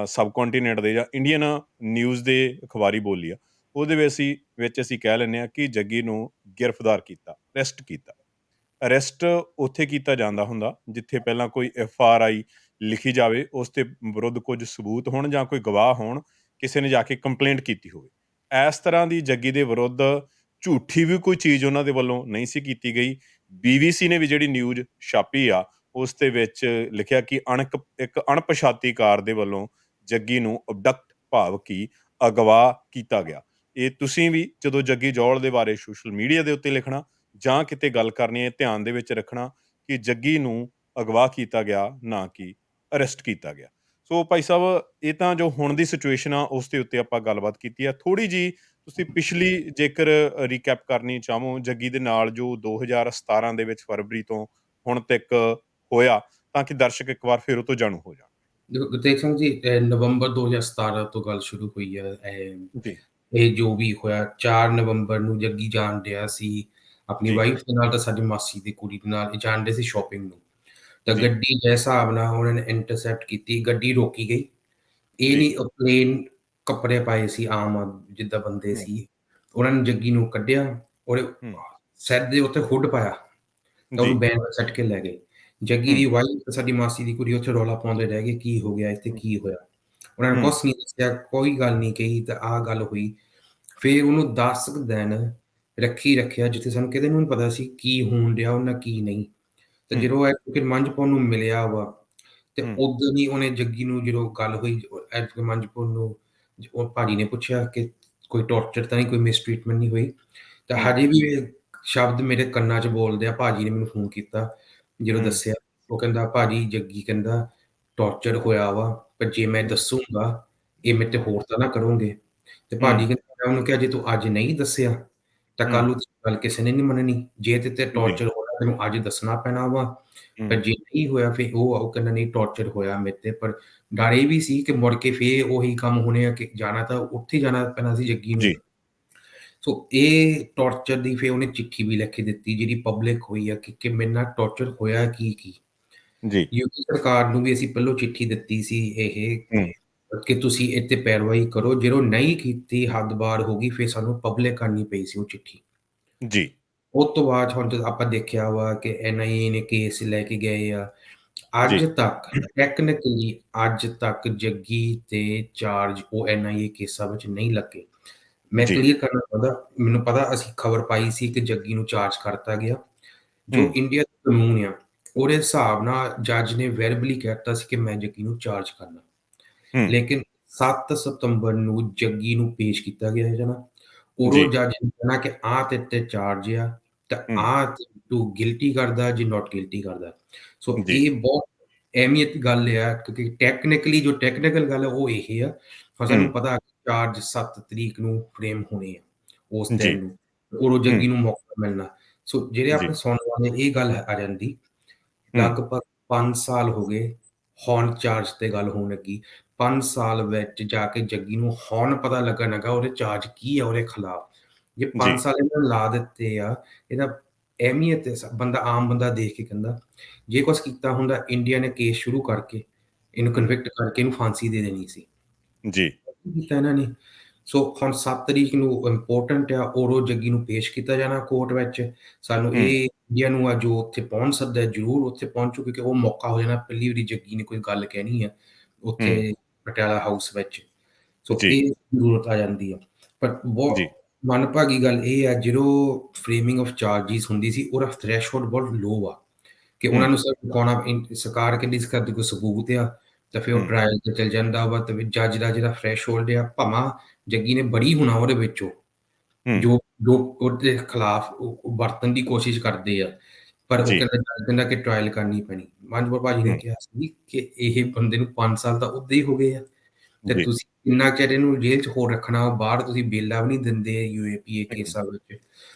ਸਬ ਕੰਟੀਨੈਂਟ ਦੇ ਜਾਂ ਇੰਡੀਅਨ ਨਿਊਜ਼ ਦੇ ਅਖਬਾਰੀ ਬੋਲੀ ਆ, ਉਹਦੇ ਵਿੱਚ ਅਸੀਂ ਕਹਿ ਲੈਂਦੇ ਹਾਂ ਕਿ ਜੱਗੀ ਨੂੰ ਗ੍ਰਿਫਤਾਰ ਕੀਤਾ, ਅਰੈਸਟ ਕੀਤਾ। ਅਰੈਸਟ ਉੱਥੇ ਕੀਤਾ ਜਾਂਦਾ ਹੁੰਦਾ ਜਿੱਥੇ ਪਹਿਲਾਂ ਕੋਈ FRI ਲਿਖੀ ਜਾਵੇ, ਉਸ ਦੇ ਵਿਰੁੱਧ ਕੁਝ ਸਬੂਤ ਹੋਣ ਜਾਂ ਕੋਈ ਗਵਾਹ ਹੋਣ, ਕਿਸੇ ਨੇ ਜਾ ਕੇ ਕੰਪਲੇਂਟ ਕੀਤੀ ਹੋਵੇ। ਇਸ ਤਰ੍ਹਾਂ ਦੀ ਜੱਗੀ ਦੇ ਵਿਰੁੱਧ ਝੂਠੀ ਵੀ ਕੋਈ ਚੀਜ਼ ਉਹਨਾਂ ਦੇ ਵੱਲੋਂ ਨਹੀਂ ਸੀ ਕੀਤੀ ਗਈ। BBC ਨੇ ਵੀ ਜਿਹੜੀ ਨਿਊਜ਼ ਛਾਪੀ ਆ, ਉਸ ਦੇ ਵਿੱਚ ਲਿਖਿਆ ਕਿ ਇੱਕ ਅਣਪਛਾਤੀ ਕਾਰ ਦੇ ਵੱਲੋਂ ਜੱਗੀ ਨੂੰ ਅਬਡਕਟ ਭਾਵ ਕਿ ਅਗਵਾ ਕੀਤਾ ਗਿਆ। ਇਹ ਤੁਸੀਂ ਵੀ ਜਦੋਂ ਜੱਗੀ ਜੌਲ ਦੇ ਬਾਰੇ ਸੋਸ਼ਲ ਮੀਡੀਆ ਦੇ ਉੱਤੇ ਲਿਖਣਾ ਜਾਂ ਕਿਤੇ ਗੱਲ ਕਰਨੀ ਹੈ, ਧਿਆਨ ਦੇ ਵਿੱਚ ਰੱਖਣਾ ਕਿ ਜੱਗੀ ਨੂੰ ਅਗਵਾ ਕੀਤਾ ਗਿਆ, ਨਾ ਕਿ ਅਰੈਸਟ ਕੀਤਾ ਗਿਆ। ਸੋ ਭਾਈ ਸਾਹਿਬ, ਇਹ ਤਾਂ ਜੋ ਹੁਣ ਦੀ ਸਿਚੁਏਸ਼ਨ ਆ ਉਸ ਦੇ ਉੱਤੇ ਆਪਾਂ ਗੱਲਬਾਤ ਕੀਤੀ ਆ। ਥੋੜ੍ਹੀ ਜਿਹੀ ਤੁਸੀਂ ਪਿਛਲੀ ਜੇਕਰ ਰੀਕੈਪ ਕਰਨੀ ਚਾਹੋ ਜੱਗੀ ਦੇ ਨਾਲ ਜੋ 2017 ਦੇ ਵਿੱਚ ਫਰਵਰੀ ਤੋਂ ਹੁਣ ਤੱਕ ਹੋਇਆ, ਤਾਂ ਕਿ ਦਰਸ਼ਕ ਇੱਕ ਵਾਰ ਫਿਰ ਉਹ ਤੋਂ ਜਾਣੂ ਹੋ ਜਾਣ। ਦੇਖੋ ਗੁਰਤੇਜ ਸਿੰਘ ਜੀ, ਨਵੰਬਰ 2017 ਤੋਂ ਗੱਲ ਸ਼ੁਰੂ ਹੋਈ ਹੈ। ਜੀ, ਇਹ ਜੋ ਵੀ ਹੋਇਆ 4 ਨਵੰਬਰ ਨੂੰ ਜੱਗੀ ਜਾਣ ਡਿਆ ਸੀ ਆਪਣੀ ਜੀ, ਵਾਈਫ ਦੇ ਨਾਲ, ਤਾਂ ਸਾਡੀ ਮਾਸੀ ਦੀ ਕੁੜੀ ਦੇ ਨਾਲ ਇਹ ਜਾਣ ਡੇ ਸੀ ਸ਼ਾਪਿੰਗ ਨੂੰ। ਤਾਂ ਜੀ, ਗੱਡੀ ਜਿਸ ਹਿਸਾਬ ਨਾਲ ਉਹਨਾਂ ਨੇ ਇੰਟਰਸੈਪਟ ਕੀਤੀ, ਗੱਡੀ ਰੋਕੀ ਗਈ। ਇਹ ਜੀ, ਨਹੀਂ ਪਲੇਨ ਕੱਪੜੇ ਪਾਏ ਸੀ ਆਮ ਜਿੱਦਾਂ ਬੰਦੇ ਹੂੰ, ਸੀ। ਉਹਨਾਂ ਨੇ ਜੱਗੀ ਨੂੰ ਕੱਢਿਆ, ਉਹਦੇ ਹੂੰ, ਸਿਰ ਦੇ ਉੱਤੇ ਹੁੱਡ ਪਾਇਆ, ਤਾਂ ਜੀ, ਉਹਨੂੰ ਬੈਨ ਵਿੱਚ ਸੁੱਟ ਕੇ ਲੈ ਗਏ। ਜੱਗੀ ਹੂੰ, ਦੀ ਵਾਈਫ ਤੇ ਸਾਡੀ ਮਾਸੀ ਦੀ ਕੁੜੀ ਉੱਥੇ ਰੌਲਾ ਪਾਉਂਦੇ ਰਹਿ ਗਏ, ਕੀ ਹੋ ਗਿਆ ਇੱਥੇ, ਹੂੰ, ਕੀ ਹੋਇਆ? ਉਹਨਾਂ ਨੇ ਹੂੰ, ਕੁਛ ਨਹੀਂ ਦੱਸਿਆ, ਕੋਈ ਗੱਲ ਨਹੀਂ ਕਹੀ, ਤਾਂ ਆਹ ਗੱਲ ਹੋਈ। ਫਿਰ ਉਹਨੂੰ 10 ਕੁ ਦਿਨ ਰੱਖਿਆ, ਜਿੱਥੇ ਸਾਨੂੰ ਕਿਤੇ ਨੂੰ ਨੀ ਪਤਾ ਸੀ ਕੀ ਹੋਣ ਡਿਆ ਉਹਨਾਂ ਨਾਲ, ਕੀ ਨਹੀਂ। ਤੇ ਹੂੰ, ਜਦੋਂ ਐਡਵੋਕੇਟ ਮੰਝਪੁਰ ਨੂੰ ਮਿਲਿਆ ਵਾ, ਤੇ ਹੂੰ, ਉਦੋਂ ਹੀ ਉਹਨੇ ਜੱਗੀ ਨੂੰ ਜਦੋਂ ਗੱਲ ਹੋਈ ਐਡਵੋਕੇਟ ਮੰਝਪੁਰ ਨੂੰ, ਉਹ ਭਾਜੀ ਨੇ ਪੁੱਛਿਆ ਕਿ ਕੋਈ ਟਾਰਚਰ ਤਾਂ ਨਹੀਂ, ਕੋਈ ਮਿਸਟ੍ਰੀਟਮੈਂਟ ਨਹੀਂ ਹੋਈ? ਤਾਂ ਹੂੰ, ਹਜੇ ਵੀ ਇਹ ਸ਼ਬਦ ਮੇਰੇ ਕੰਨਾਂ 'ਚ ਬੋਲਦੇ ਆ। ਭਾਜੀ ਨੇ ਮੈਨੂੰ ਫ਼ੋਨ ਕੀਤਾ, ਜਦੋਂ ਹੂੰ, ਦੱਸਿਆ, ਉਹ ਕਹਿੰਦਾ, "ਭਾਜੀ ਜੱਗੀ ਕਹਿੰਦਾ ਟਾਰਚਰ ਹੋਇਆ ਵਾ, ਪਰ ਜੇ ਮੈਂ ਹੂੰ, ਦੱਸੂਗਾ, ਇਹ ਮੇਰੇ ਤੇ ਹੋਰ ਤਾਂ ਨਾ ਕਰੋਗੇ?" ਤੇ ਹੂੰ, ਭਾਜੀ ਕਹਿੰਦਾ, ਮੈਂ ਉਹਨੂੰ ਕਿਹਾ, "ਜੇ ਤੂੰ ਅੱਜ ਨਹੀਂ ਦੱਸਿਆ, ਤਾਂ ਹੂੰ, ਕੱਲ੍ਹ ਨੂੰ ਗੱਲ ਕਿਸੇ ਨੇ ਨਹੀਂ ਮੰਨਣੀ। ਜੇ ਤੇ ਜੀ, ਟਾਰਚਰ ਹੋਇਆ, ਤੈਨੂੰ ਅੱਜ ਦੱਸਣਾ ਪੈਣਾ ਵਾ, ਪਰ ਹੂੰ, ਜੇ ਨਹੀਂ ਹੋਇਆ, ਫਿਰ ਉਹ ਕਹਿੰਦਾ, ਨਹੀਂ ਟਾਰਚਰ ਹੋਇਆ ਮੇਰੇ ਤੇ, ਪਰ ਡਰ ਇਹ ਵੀ ਸੀ ਕਿ ਮੁੜ ਕੇ ਫੇਰ ਉਹੀ ਕੰਮ ਹੋਣੇ ਆ ਕਿ ਜਾਣਾ ਤਾਂ ਉੱਥੇ ਹੀ ਜਾਣਾ ਪੈਣਾ ਸੀ ਜੱਗੀ ਨੂੰ। ਜੀ, ਸੋ ਇਹ ਟਾਰਚਰ ਦੀ ਫਿਰ ਉਹਨੇ ਚਿੱਠੀ ਵੀ ਲਿਖ ਕੇ ਦਿੱਤੀ, ਜਿਹੜੀ ਪਬਲਿਕ ਹੋਈ ਆ ਕਿ ਮੇਰੇ ਨਾਲ ਟਾਰਚਰ ਹੋਇਆ ਕੀ? ਜੀ, ਯੂਪੀ ਸਰਕਾਰ ਨੂੰ ਵੀ ਅਸੀਂ ਪਹਿਲੋਂ ਚਿੱਠੀ ਦਿੱਤੀ ਸੀ ਇਹ ਹੂੰ, ਕਿ ਤੁਸੀਂ ਇਹ ਤੇ ਪੈਰਵਾਈ ਕਰੋ, ਜਦੋਂ ਨਹੀਂ ਕੀਤੀ, ਹੱਦ ਪਾਰ ਹੋ ਗਈ, ਫਿਰ ਸਾਨੂੰ ਪਬਲਿਕ ਕਰਨੀ ਪਈ ਸੀ ਉਹ ਚਿੱਠੀ। ਜੀ, ਉਹ ਤੋਂ ਬਾਅਦ ਹੁਣ ਜਦੋਂ ਆਪਾਂ ਦੇਖਿਆ ਵਾ ਕਿ NIA ਨੇ ਕੇਸ ਲੈ ਕੇ ਗਏ ਆ, ਜੀ, ਅੱਜ ਤੱਕ ਟੈਕਨੀਕਲੀ ਅੱਜ ਤੱਕ ਜੱਗੀ ਤੇ ਚਾਰਜ ਉਹ NIA ਕੇਸਾਂ ਵਿੱਚ ਨਹੀਂ ਲੱਗੇ। ਮੈਂ ਜੀ, ਕਲੀਅਰ ਕਰਨਾ ਚਾਹੁੰਦਾ, ਮੈਨੂੰ ਪਤਾ ਅਸੀਂ ਖਬਰ ਪਾਈ ਸੀ ਕਿ ਜੱਗੀ ਨੂੰ ਚਾਰਜ ਕਰਤਾ ਗਿਆ। ਹੂੰ, ਜੋ ਇੰਡੀਆ ਦਾ ਕਾਨੂੰਨ ਆ, ਉਹਦੇ ਹਿਸਾਬ ਨਾਲ ਜੱਜ ਨੇ ਵਰਬਲੀ ਕਹਿ ਦਿੱਤਾ ਸੀ ਕਿ ਮੈਂ ਜੱਗੀ ਨੂੰ ਚਾਰਜ ਕਰਨਾ। ਹੂੰ, ਲੇਕਿਨ 7 ਸਤੰਬਰ ਨੂੰ ਜੱਗੀ ਨੂੰ ਪੇਸ਼ ਕੀਤਾ ਗਿਆ ਹੈ ਨਾ, ਜੀ, ਉਦੋਂ ਜੱਜ ਨੇ ਕਹਿਣਾ ਕਿ ਆਹ ਤੇਰੇ ਤੇ ਚਾਰਜ ਆ, ਤਾਂ ਹੂੰ, ਆਹ ਤੂੰ ਗਿਲਟੀ ਕਰਦਾ ਜੇ ਨੋਟ ਗਿਲਟੀ ਕਰਦਾ। ਸੋ ਜੀ, ਇਹ ਬਹੁਤ ਅਹਿਮੀਅਤ ਦੀ ਗੱਲ ਆ, ਕਿਉਂਕਿ ਟੈਕਨੀਕਲੀ ਜੋ ਟੈਕਨੀਕਲ ਗੱਲ ਆ ਉਹ ਇਹ ਆ। ਹੁਣ ਹੂੰ, ਸਾਨੂੰ ਪਤਾ ਚਾਰਜ 7 ਤਰੀਕ ਨੂੰ ਫਰੇਮ ਹੋਣੇ ਆ ਉਸ ਜੀ। ਦਿਨ ਨੂੰ, ਉਦੋਂ ਹੂੰ, ਜੱਗੀ ਨੂੰ ਮੌਕਾ ਮਿਲਣਾ। ਸੋ ਜਿਹੜੇ ਜੀ। ਆਪਣੇ ਸੁਣਨ ਵਾਲੇ ਇਹ ਗੱਲ ਆ ਜਾਂਦੀ, ਹੂੰ, ਲਗਭਗ 5 ਸਾਲ ਹੋ ਗਏ ਹੁਣ ਚਾਰਜ ਤੇ ਗੱਲ ਹੋਣ ਲੱਗੀ। 5 ਸਾਲ ਵਿੱਚ ਜਾ ਕੇ ਜੱਗੀ ਨੂੰ ਹੁਣ ਪਤਾ ਲੱਗਣ ਲੱਗਾ ਉਹਦੇ ਚਾਰਜ ਕੀ ਆ ਉਹਦੇ ਖਿਲਾਫ। ਜੇ ਜੀ। 5 ਸਾਲ ਇਹਨਾਂ ਨੇ ਲਾ ਦਿੱਤੇ ਆ, ਇਹਦਾ ਅਹਿਮੀਅਤ ਬੰਦਾ ਆਮ ਬੰਦਾ ਦੇਖ ਕੇ ਕਹਿੰਦਾ, ਜੇ ਕੁਛ ਕੀਤਾ ਹੁੰਦਾ ਇੰਡੀਆ ਨੇ ਕੇਸ ਸ਼ੁਰੂ ਕਰਕੇ, ਇਹਨੂੰ ਹੂੰ, ਕਨਵਿਕਟ ਕਰਕੇ ਇਹਨੂੰ ਫਾਂਸੀ ਦੇ ਦੇਣੀ ਸੀ। ਜੀ। ਕੀ ਕੀਤਾ ਇਹਨਾਂ ਨੇ? ਸੋ ਹੁਣ 7 ਤਰੀਕ ਨੂੰ ਇੰਪੋਰਟੈਂਟ ਆ, ਉਦੋਂ ਜੱਗੀ ਨੂੰ ਪੇਸ਼ ਕੀਤਾ ਜਾਣਾ ਕੋਰਟ ਵਿੱਚ। ਸਾਨੂੰ ਹੂੰ, ਇਹ ਇੰਡੀਆ ਨੂੰ ਆ ਜੋ ਉੱਥੇ ਪਹੁੰਚ ਸਕਦਾ ਹੈ, ਜ਼ਰੂਰ ਉੱਥੇ ਪਹੁੰਚੋ ਕਿਉਂਕਿ ਉਹ ਮੌਕਾ ਹੋ ਜਾਣਾ, ਪਹਿਲੀ ਵਾਰੀ ਜੱਗੀ ਨੇ ਕੋਈ ਗੱਲ ਕਹਿਣੀ ਆ ਹੂੰ, ਉੱਥੇ ਪਟਿਆਲਾ ਹਾਊਸ ਵਿੱਚ। ਸੋ ਜੀ, ਇਹ ਜ਼ਰੂਰਤ ਆ ਜਾਂਦੀ ਆ। ਪਰ ਜੀ। ਬਹੁਤ ਮੰਦਭਾਗੀ ਗੱਲ ਇਹ ਆ ਜਦੋਂ ਫਰੇਮਿੰਗ ਆਫ ਚਾਰਜਿਸ ਹੁੰਦੀ ਸੀ, ਉਹਦਾ ਥ੍ਰੈਸ਼ਹੋਲਡ ਬਹੁਤ ਲੋ ਆ ਕਿ ਹੂੰ, ਉਹਨਾਂ ਨੂੰ ਸਿਰਫ ਦਿਖਾਉਣਾ ਸਰਕਾਰ ਕਹਿੰਦੀ ਸੀ ਸਾਡੇ ਕੋਲ ਸਬੂਤ ਆ, ਤਾਂ ਫਿਰ ਉਹ ਹੂੰ, ਟਰਾਇਲ ਤੇ ਚੱਲ ਜਾਂਦਾ ਵਾ, ਤੇ ਜੱਜ ਦਾ ਜਿਹੜਾ ਥ੍ਰੈਸ਼ਹੋਲਡ ਆ, ਭਾਵਾਂ ਜੱਗੀ ਨੇ ਬਰੀ ਹੋਣਾ ਉਹਦੇ ਵਿੱਚੋਂ, ਹੂੰ, ਜੋ ਜੋ ਉਹਦੇ ਖਿਲਾਫ ਉਹ ਵਰਤਣ ਦੀ ਕੋਸ਼ਿਸ਼ ਕਰਦੇ ਆ, ਪਰ ਉਹ ਜੀ। ਕਹਿੰਦਾ ਜੱਜ ਕਹਿੰਦਾ ਕਿ ਟਰਾਇਲ ਕਰਨੀ ਪੈਣੀ। ਮੰਜਪੁਰ ਭਾਜੀ ਨੇ ਹੂੰ, ਕਿਹਾ ਸੀ ਕਿ ਇਹ ਬੰਦੇ ਨੂੰ 5 ਸਾਲ ਤਾਂ ਉੱਦਾਂ ਹੀ ਹੋ ਗਏ ਆ, ਤੇ ਜੀ, ਤੁਸੀਂ ਕਿੰਨਾ ਚਿਰ ਇਹਨੂੰ ਜੇਲ੍ਹ 'ਚ ਹੋਰ ਰੱਖਣਾ, ਬਾਹਰ ਤੁਸੀਂ ਬੇਲਾ ਵੀ ਨਹੀਂ ਦਿੰਦੇ UAPA ਹੂੰ, ਕੇਸਾਂ ਵਿੱਚ।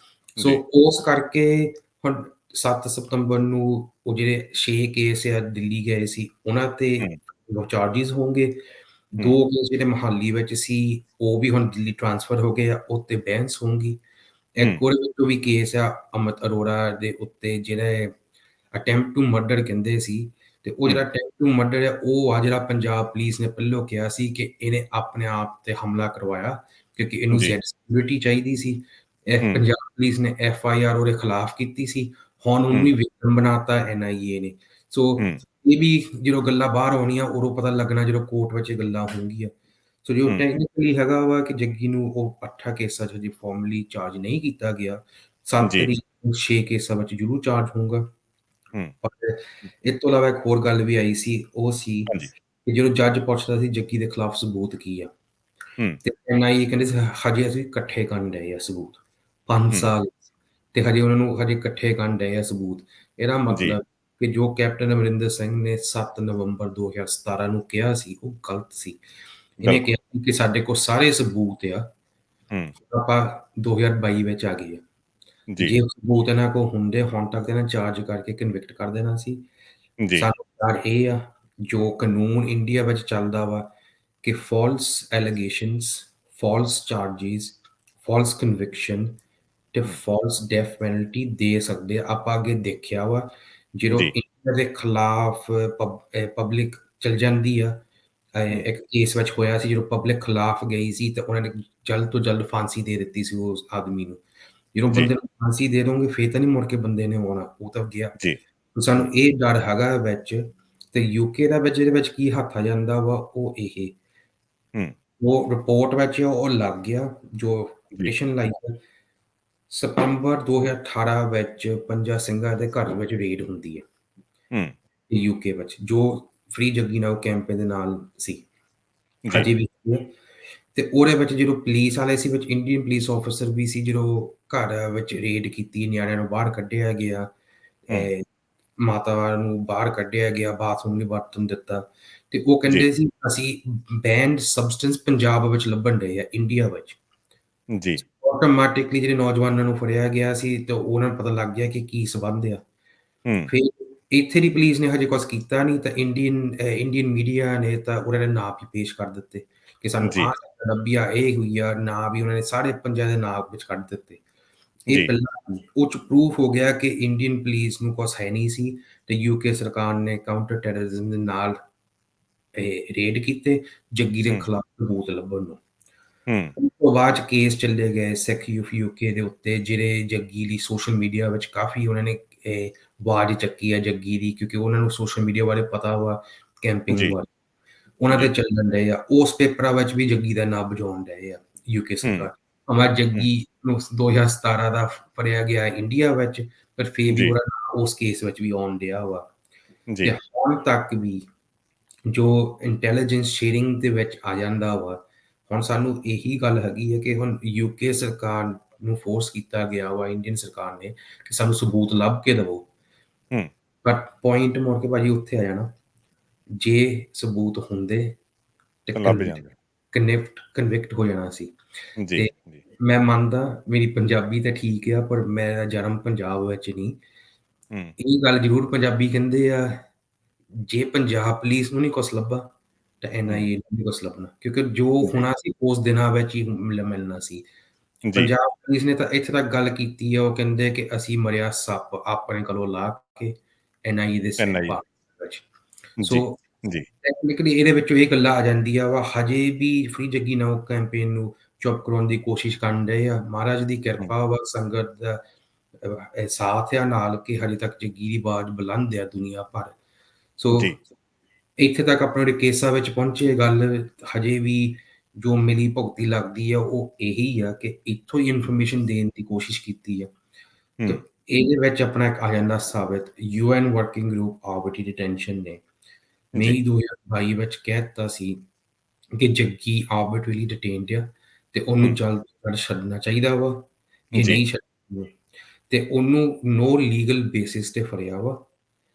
ਸੋ ਜੀ। ਉਸ ਕਰਕੇ ਹੁਣ 7 ਸਤੰਬਰ ਨੂੰ ਉਹ ਜਿਹੜੇ 6 ਕੇਸ ਆ ਦਿੱਲੀ ਗਏ ਸੀ, ਉਹਨਾਂ ਤੇ ਹੂੰ, ਚਾਰਜਿਸ ਹੋਣਗੇ। ਹੂੰ, 2 ਕੇਸ ਜਿਹੜੇ ਮੁਹਾਲੀ ਵਿੱਚ ਸੀ, ਉਹ ਵੀ ਹੁਣ ਦਿੱਲੀ ਟ੍ਰਾਂਸਫਰ ਹੋ ਗਏ ਆ, ਉਹ ਤੇ ਬਹਿਸ ਹੋਊਗੀ। ਹੂੰ, ਇੱਕ ਉਹਦੇ ਵਿੱਚੋਂ ਵੀ ਕੇਸ ਆ ਅਮਿਤ ਅਰੋੜਾ ਦੇ ਉੱਤੇ, ਜਿਹੜੇ ਅਟੈਂਪਟ ਟੂ ਮਰਡਰ ਕਹਿੰਦੇ ਸੀ, ਤੇ ਉਹ ਹੂੰ, ਜਿਹੜਾ ਅਟੈਂਪਟ ਟੂ ਮਰਡਰ ਆ, ਉਹ ਆ ਜਿਹੜਾ ਪੰਜਾਬ ਪੁਲਿਸ ਨੇ ਪਹਿਲੋਂ ਕਿਹਾ ਸੀ ਕਿ ਇਹਨੇ ਆਪਣੇ ਆਪ ਤੇ ਹਮਲਾ ਕਰਵਾਇਆ ਕਿਉਂਕਿ ਇਹਨੂੰ ਜੀ। ਸਿਕਿਉਰਿਟੀ ਚਾਹੀਦੀ ਸੀ। ਇਹ ਹੂੰ, ਪੰਜਾਬ ਪੁਲਿਸ ਨੇ FIR ਉਹਦੇ ਖਿਲਾਫ ਕੀਤੀ ਸੀ, ਹੁਣ ਉਹਨੂੰ ਹੂੰ, ਵੀ ਵਿਕਟਮ ਬਣਾਤਾ NIA ਨੇ। ਸੋ ਹੂੰ, ਇਹ ਵੀ ਜਦੋਂ ਗੱਲਾਂ ਬਾਹਰ ਆਉਣੀਆਂ, ਉਦੋਂ ਪਤਾ ਲੱਗਣਾ ਜਦੋਂ ਕੋਰਟ ਵਿੱਚ ਇਹ ਗੱਲਾਂ ਹੋਣਗੀਆਂ। ਸੋ ਜੋ ਹੂੰ, ਟੈਕਨੀਕਲੀ ਹੈਗਾ ਵਾ ਕਿ ਜੱਗੀ ਨੂੰ ਉਹ 8 ਕੇਸਾਂ 'ਚ ਹਜੇ ਫਾਰਮਲੀ ਚਾਰਜ ਨਹੀਂ ਕੀਤਾ ਗਿਆ। 7 ਜੀ। ਤਰੀਕ ਨੂੰ 6 ਕੇਸਾਂ ਵਿੱਚ ਜ਼ਰੂਰ ਚਾਰਜ ਹੋਊਗਾ। ਹੂੰ, ਪਰ ਇਹ ਤੋਂ ਇਲਾਵਾ ਇੱਕ ਹੋਰ ਗੱਲ ਵੀ ਆਈ ਸੀ, ਉਹ ਸੀ ਹਾਂਜੀ। ਕਿ ਜਦੋਂ ਜੱਜ ਪੁੱਛਦਾ ਸੀ ਜੱਗੀ ਦੇ ਖਿਲਾਫ ਸਬੂਤ ਕੀ ਆ, ਹੂੰ, ਤੇ NIA ਕਹਿੰਦੇ ਸੀ ਹਜੇ ਅਸੀਂ ਇਕੱਠੇ ਕਰਨ ਡਏ ਆ ਸਬੂਤ। 5 ਹੂੰ, ਸਾਲ ਤੇ ਹਜੇ ਉਹਨਾਂ ਨੂੰ ਹਜੇ ਇਕੱਠੇ ਕਰਨ ਡਏ ਆ ਸਬੂਤ। ਇਹਦਾ ਜੀ। ਮਤਲਬ ਕਿ ਜੋ ਕੈਪਟਨ ਅਮਰਿੰਦਰ ਸਿੰਘ ਨੇ 7 ਨਵੰਬਰ 2017 ਨੂੰ ਕਿਹਾ ਸੀ, ਉਹ ਗਲਤ ਸੀ। ਇਹਨੇ ਬਿਲਕੁਲ। ਕਿਹਾ ਸੀ ਕਿ ਸਾਡੇ ਕੋਲ ਸਾਰੇ ਸਬੂਤ ਆ, ਹੂੰ, ਆਪਾਂ 2022 ਵਿੱਚ ਆ ਗਏ ਆ। ਜੀ, ਜੇ ਸਬੂਤ ਇਹਨਾਂ ਕੋਲ ਹੁੰਦੇ, ਹੁਣ ਤੱਕ ਇਹਨਾਂ ਚਾਰਜ ਕਰਕੇ ਕਨਵਿਕਟ ਕਰ ਦੇਣਾ ਸੀ। ਜੀ। ਸਾਨੂੰ ਡਰ ਇਹ ਆ, ਜੋ ਕਾਨੂੰਨ ਇੰਡੀਆ ਵਿੱਚ ਚੱਲਦਾ ਵਾ ਕਿ false allegations, false charges, false conviction ਤੇ ਹੂੰ, ਫਾਲਸ ਡੈਥ ਪੈਨਲਟੀ ਦੇ ਸਕਦੇ ਆ। ਆਪਾਂ ਅੱਗੇ ਦੇਖਿਆ ਵਾ, ਜਦੋਂ ਜੀ। ਇੰਡੀਆ ਦੇ ਖਿਲਾਫ ਪਬਲਿਕ ਚਲ ਜਾਂਦੀ ਆ, ਹੂੰ, ਇੱਕ ਕੇਸ ਵਿੱਚ ਹੋਇਆ ਸੀ ਜਦੋਂ ਪਬਲਿਕ ਖਿਲਾਫ ਗਈ ਸੀ ਤੇ ਉਹਨਾਂ ਨੇ ਜਲਦ ਤੋਂ ਜਲਦ ਫਾਂਸੀ ਦੇ ਦਿੱਤੀ ਸੀ ਉਸ ਆਦਮੀ ਨੂੰ। ਜਦੋਂ ਜੀ, ਬੰਦੇ ਨੂੰ ਫਾਂਸੀ ਦੇ ਦੋਗੇ ਫੇਰ ਤਾਂ ਨਹੀਂ ਮੁੜ ਕੇ ਬੰਦੇ ਨੇ ਆਉਣਾ, ਉਹ ਤਾਂ ਗਿਆ। ਜੀ। ਤੇ ਸਾਨੂੰ ਇਹ ਡਰ ਹੈਗਾ ਵਿੱਚ, ਤੇ UK ਦਾ ਵਿੱਚ ਇਹਦੇ ਵਿੱਚ ਕੀ ਹੱਥ ਆ ਜਾਂਦਾ ਵਾ, ਉਹ ਇਹ, ਹੂੰ, ਉਹ ਰਿਪੋਰਟ ਵਿੱਚ ਉਹ ਲੱਗ ਗਿਆ ਜੋ ਜੀ। ਪਟੀਸ਼ਨ ਲਾਈ ਹੈ। ਸਤੰਬਰ 2018 ਵਿੱਚ ਪੰਜਾ ਸਿੰਘਾਂ ਦੇ ਘਰ ਵਿੱਚ ਰੇਡ ਹੁੰਦੀ ਹੈ ਹੂੰ, UK ਵਿੱਚ, ਜੋ ਫ੍ਰੀ ਜੱਗੀ ਨਾਓ ਕੈਂਪੇਨ ਦੇ ਨਾਲ ਸੀ, ਜੀ। ਹਜੇ ਵੀ ਹੈ। ਤੇ ਉਹਦੇ ਵਿੱਚ ਜਦੋਂ ਪੁਲਿਸ ਵਾਲੇ ਸੀ, ਵਿੱਚ ਇੰਡੀਅਨ ਪੁਲਿਸ ਆਫਿਸਰ ਵੀ ਸੀ, ਜਦੋਂ ਘਰ ਵਿੱਚ ਰੇਡ ਕੀਤੀ, ਨਿਆਣਿਆਂ ਨੂੰ ਬਾਹਰ ਕੱਢਿਆ ਗਿਆ, ਹੂੰ, ਮਾਤਾ ਨੂੰ ਬਾਹਰ ਕੱਢਿਆ ਗਿਆ, ਬਾਥਰੂਮ ਨਹੀਂ ਵਰਤਣ ਦਿੱਤਾ, ਤੇ ਉਹ ਜੀ, ਕਹਿੰਦੇ ਸੀ ਅਸੀਂ ਬੈਂਡ ਸਬਸਟੈਂਸ ਪੰਜਾਬ ਵਿੱਚ ਲੱਭਣ ਡਏ ਆ, ਇੰਡੀਆ ਵਿੱਚ। ਜੀ। ਆਟੋਮੈਟਿਕਲੀ ਜਿਹੜੇ ਨੌਜਵਾਨਾਂ ਨੂੰ ਫੜਿਆ ਗਿਆ ਸੀ, ਤੇ ਉਹਨਾਂ ਨੂੰ ਪਤਾ ਲੱਗ ਗਿਆ ਕਿ ਕੀ ਸੰਬੰਧ ਆ। ਹੂੰ, ਫਿਰ ਇੱਥੇ ਦੀ ਪੁਲਿਸ ਨੇ ਹਜੇ ਕੁਛ ਕੀਤਾ ਨਹੀਂ, ਤਾਂ ਇੰਡੀਅਨ ਮੀਡੀਆ ਨੇ ਤਾਂ ਉਹਨਾਂ ਦੇ ਨਾਂ ਵੀ ਪੇਸ਼ ਕਰ ਦਿੱਤੇ ਕਿ ਸਾਨੂੰ ਜੀ, ਆਹ ਘਟਨਾ ਲੱਭੀ ਆ, ਇਹ ਹੋਈ ਆ, ਨਾਂ ਵੀ ਉਹਨਾਂ ਨੇ ਸਾਰੇ ਪੰਜਾਂ ਦੇ ਨਾਂ ਵਿੱਚ ਕੱਢ ਦਿੱਤੇ। ਇਹ ਜੀ। ਪਹਿਲਾਂ ਉਹ 'ਚ ਪ੍ਰੂਫ ਹੋ ਗਿਆ ਕਿ ਇੰਡੀਅਨ ਪੁਲਿਸ ਨੂੰ ਕੁਛ ਹੈ ਨਹੀਂ ਸੀ, ਤੇ UK ਸਰਕਾਰ ਨੇ ਕਾਊਂਟਰ ਟੈਰਰਿਜ਼ਮ ਦੇ ਨਾਲ ਰੇਡ ਕੀਤੇ, ਜੱਗੀ ਦੇ ਹੂੰ, ਖਿਲਾਫ ਸਬੂਤ ਲੱਭਣ ਨੂੰ। ਹੂੰ, ਉਸ ਤੋਂ ਬਾਅਦ 'ਚ ਕੇਸ ਚੱਲੇ ਗਏ ਸਿੱਖ ਆਫ UK ਦੇ ਉੱਤੇ, ਜਿਹੜੇ ਜੱਗੀ ਲਈ ਸੋਸ਼ਲ ਮੀਡੀਆ ਵਿੱਚ ਕਾਫੀ ਉਹਨਾਂ ਨੇ ਆਵਾਜ਼ ਚੱਕੀ ਆ ਜੱਗੀ ਦੀ, ਕਿਉਂਕਿ ਉਹਨਾਂ ਨੂੰ ਸੋਸ਼ਲ ਮੀਡੀਆ ਬਾਰੇ ਪਤਾ ਵਾ, ਕੈਂਪਿੰਗ ਜੀ, ਬਾਰੇ। ਉਹਨਾਂ ਦੇ ਜੀ। ਚੱਲਣ ਡਏ ਆ। ਉਸ ਪੇਪਰਾਂ ਵਿੱਚ ਵੀ ਜੱਗੀ ਦਾ ਨਾਂ ਵਜਾਉਣ ਡਏ ਆ UK ਹੂੰ, ਸਰਕਾਰ। ਭਾਵੇਂ ਹੂੰ, ਜੱਗੀ ਨੂੰ 2017 ਦਾ ਫੜਿਆ ਗਿਆ ਇੰਡੀਆ ਵਿੱਚ, ਪਰ ਫੇਰ ਵੀ ਜੀ, ਉਹਦਾ ਨਾਂ ਉਸ ਕੇਸ ਵਿੱਚ ਵੀ ਆਉਣ ਡਿਆ ਵਾ। ਤੇ ਜੀ। ਹੁਣ ਤੱਕ ਵੀ ਜੋ ਇੰਟੈਲੀਜੈਂਸ ਸ਼ੇਅਰਿੰਗ ਦੇ ਵਿੱਚ ਆ ਜਾਂਦਾ ਵਾ, ਹੁਣ ਸਾਨੂੰ ਇਹੀ ਗੱਲ ਹੈਗੀ ਹੈ ਕਿ ਹੁਣ UK ਸਰਕਾਰ ਨੂੰ ਫੋਰਸ ਕੀਤਾ ਗਿਆ ਵਾ, ਇੰਡੀਅਨ ਸਰਕਾਰ ਨੇ, ਕਿ ਸਾਨੂੰ ਸਬੂਤ ਲੱਭ ਕੇ ਦਵੋ। ਹੂੰ, ਬਟ ਪੁਆਇੰਟ ਮੁੜ ਕੇ ਭਾਜੀ ਉੱਥੇ ਆ ਜਾਣਾ, ਜੇ ਸਬੂਤ ਹੁੰਦੇ ਤੇ ਤਾਂ ਲੱਭ ਕਨਵਿਕਟ ਜਾਂਦੇ। ਕਨਵਿਕਟ ਹੋ ਜਾਣਾ ਸੀ। ਜੀ, ਤੇ ਜੀ। ਮੈਂ ਮੰਨਦਾ ਮੇਰੀ ਪੰਜਾਬੀ ਤਾਂ ਠੀਕ ਆ, ਪਰ ਮੇਰਾ ਜਨਮ ਪੰਜਾਬ ਵਿੱਚ ਨਹੀਂ। ਹੂੰ, ਇਹ ਗੱਲ ਜ਼ਰੂਰ ਪੰਜਾਬੀ ਕਹਿੰਦੇ ਆ, ਜੇ ਪੰਜਾਬ ਪੁਲਿਸ ਨੂੰ ਨਹੀਂ ਕੁਛ ਲੱਭਾ, ਤਾਂ ਹੂੰ। NIA ਨੂੰ ਨਹੀਂ ਕੁਛ ਲੱਭਣਾ, ਕਿਉਂਕਿ ਜੋ ਜੀ, ਹੋਣਾ ਸੀ ਉਸ ਦਿਨਾਂ ਵਿੱਚ ਹੀ ਮਿਲਣਾ ਸੀ। ਜੀ। ਪੰਜਾਬ ਪੁਲਿਸ ਨੇ ਤਾਂ ਇੱਥੇ ਤੱਕ ਗੱਲ ਕੀਤੀ ਆ, ਉਹ ਕਹਿੰਦੇ ਕਿ ਅਸੀਂ ਮਰਿਆ ਸੱਪ ਆਪਣੇ ਗਲੋਂ ਲਾਹ ਕੇ NIA ਦੇ ਸਿਰ NIA ਪਾ ਵਿੱਚ। ਜੀ, ਸੋ ਜੀ। ਟੈਕਨੀਕਲੀ ਇਹਦੇ ਵਿੱਚੋਂ ਇਹ ਗੱਲਾਂ ਆ ਜਾਂਦੀਆਂ ਵਾ, ਹਜੇ ਵੀ ਫ੍ਰੀ ਜੱਗੀ ਨਾਓ ਕੈਂਪੇਨ ਨੂੰ ਚੁੱਪ ਕਰਾਉਣ ਦੀ ਕੋਸ਼ਿਸ਼ ਕਰਨ ਡਏ ਆ। ਮਹਾਰਾਜ ਦੀ ਹੂੰ, ਕਿਰਪਾ ਵਾ, ਸੰਗਤ ਦਾ ਸਾਥ ਆ ਨਾਲ, ਕਿ ਹਜੇ ਤੱਕ ਜੱਗੀ ਦੀ ਆਵਾਜ਼ ਬੁਲੰਦ ਆ ਦੁਨੀਆ ਭਰ। ਸੋ ਜੀ, ਇੱਥੇ ਤੱਕ ਆਪਣੇ ਜਿਹੜੇ ਕੇਸਾਂ ਵਿੱਚ ਪਹੁੰਚੇ, ਗੱਲ ਹਜੇ ਵੀ ਜੋ ਮਿਲੀ ਭੁਗਤੀ ਲੱਗਦੀ ਆ, ਉਹ ਇਹੀ ਆ ਕਿ ਇੱਥੋਂ ਹੀ ਇਨਫੋਰਮੇਸ਼ਨ ਦੇਣ ਦੀ ਕੋਸ਼ਿਸ਼ ਕੀਤੀ ਆ। ਤੇ ਹੂੰ, ਇਹਦੇ ਵਿੱਚ ਆਪਣਾ ਇੱਕ ਆ ਜਾਂਦਾ ਸਾਬਿਤ, UN working group arbitrary detention ਨੇ ਜੀ, ਮਈ 2022 ਵਿੱਚ ਕਹਿ ਦਿੱਤਾ ਸੀ ਕਿ ਜੱਗੀ ਆਰਬਿਟਰੀਲੀ ਡਿਟੇਨਡ ਆ, ਤੇ ਉਹਨੂੰ ਹੂੰ, ਜਲਦ ਤੋਂ ਜਲਦ ਛੱਡਣਾ ਚਾਹੀਦਾ ਵਾ। ਜੇ ਜੀ, ਨਹੀਂ ਛੱਡਣਾ ਤੇ ਉਹਨੂੰ ਨੋ ਲੀਗਲ ਬੇਸਿਸ ਤੇ ਫੜਿਆ ਵਾ,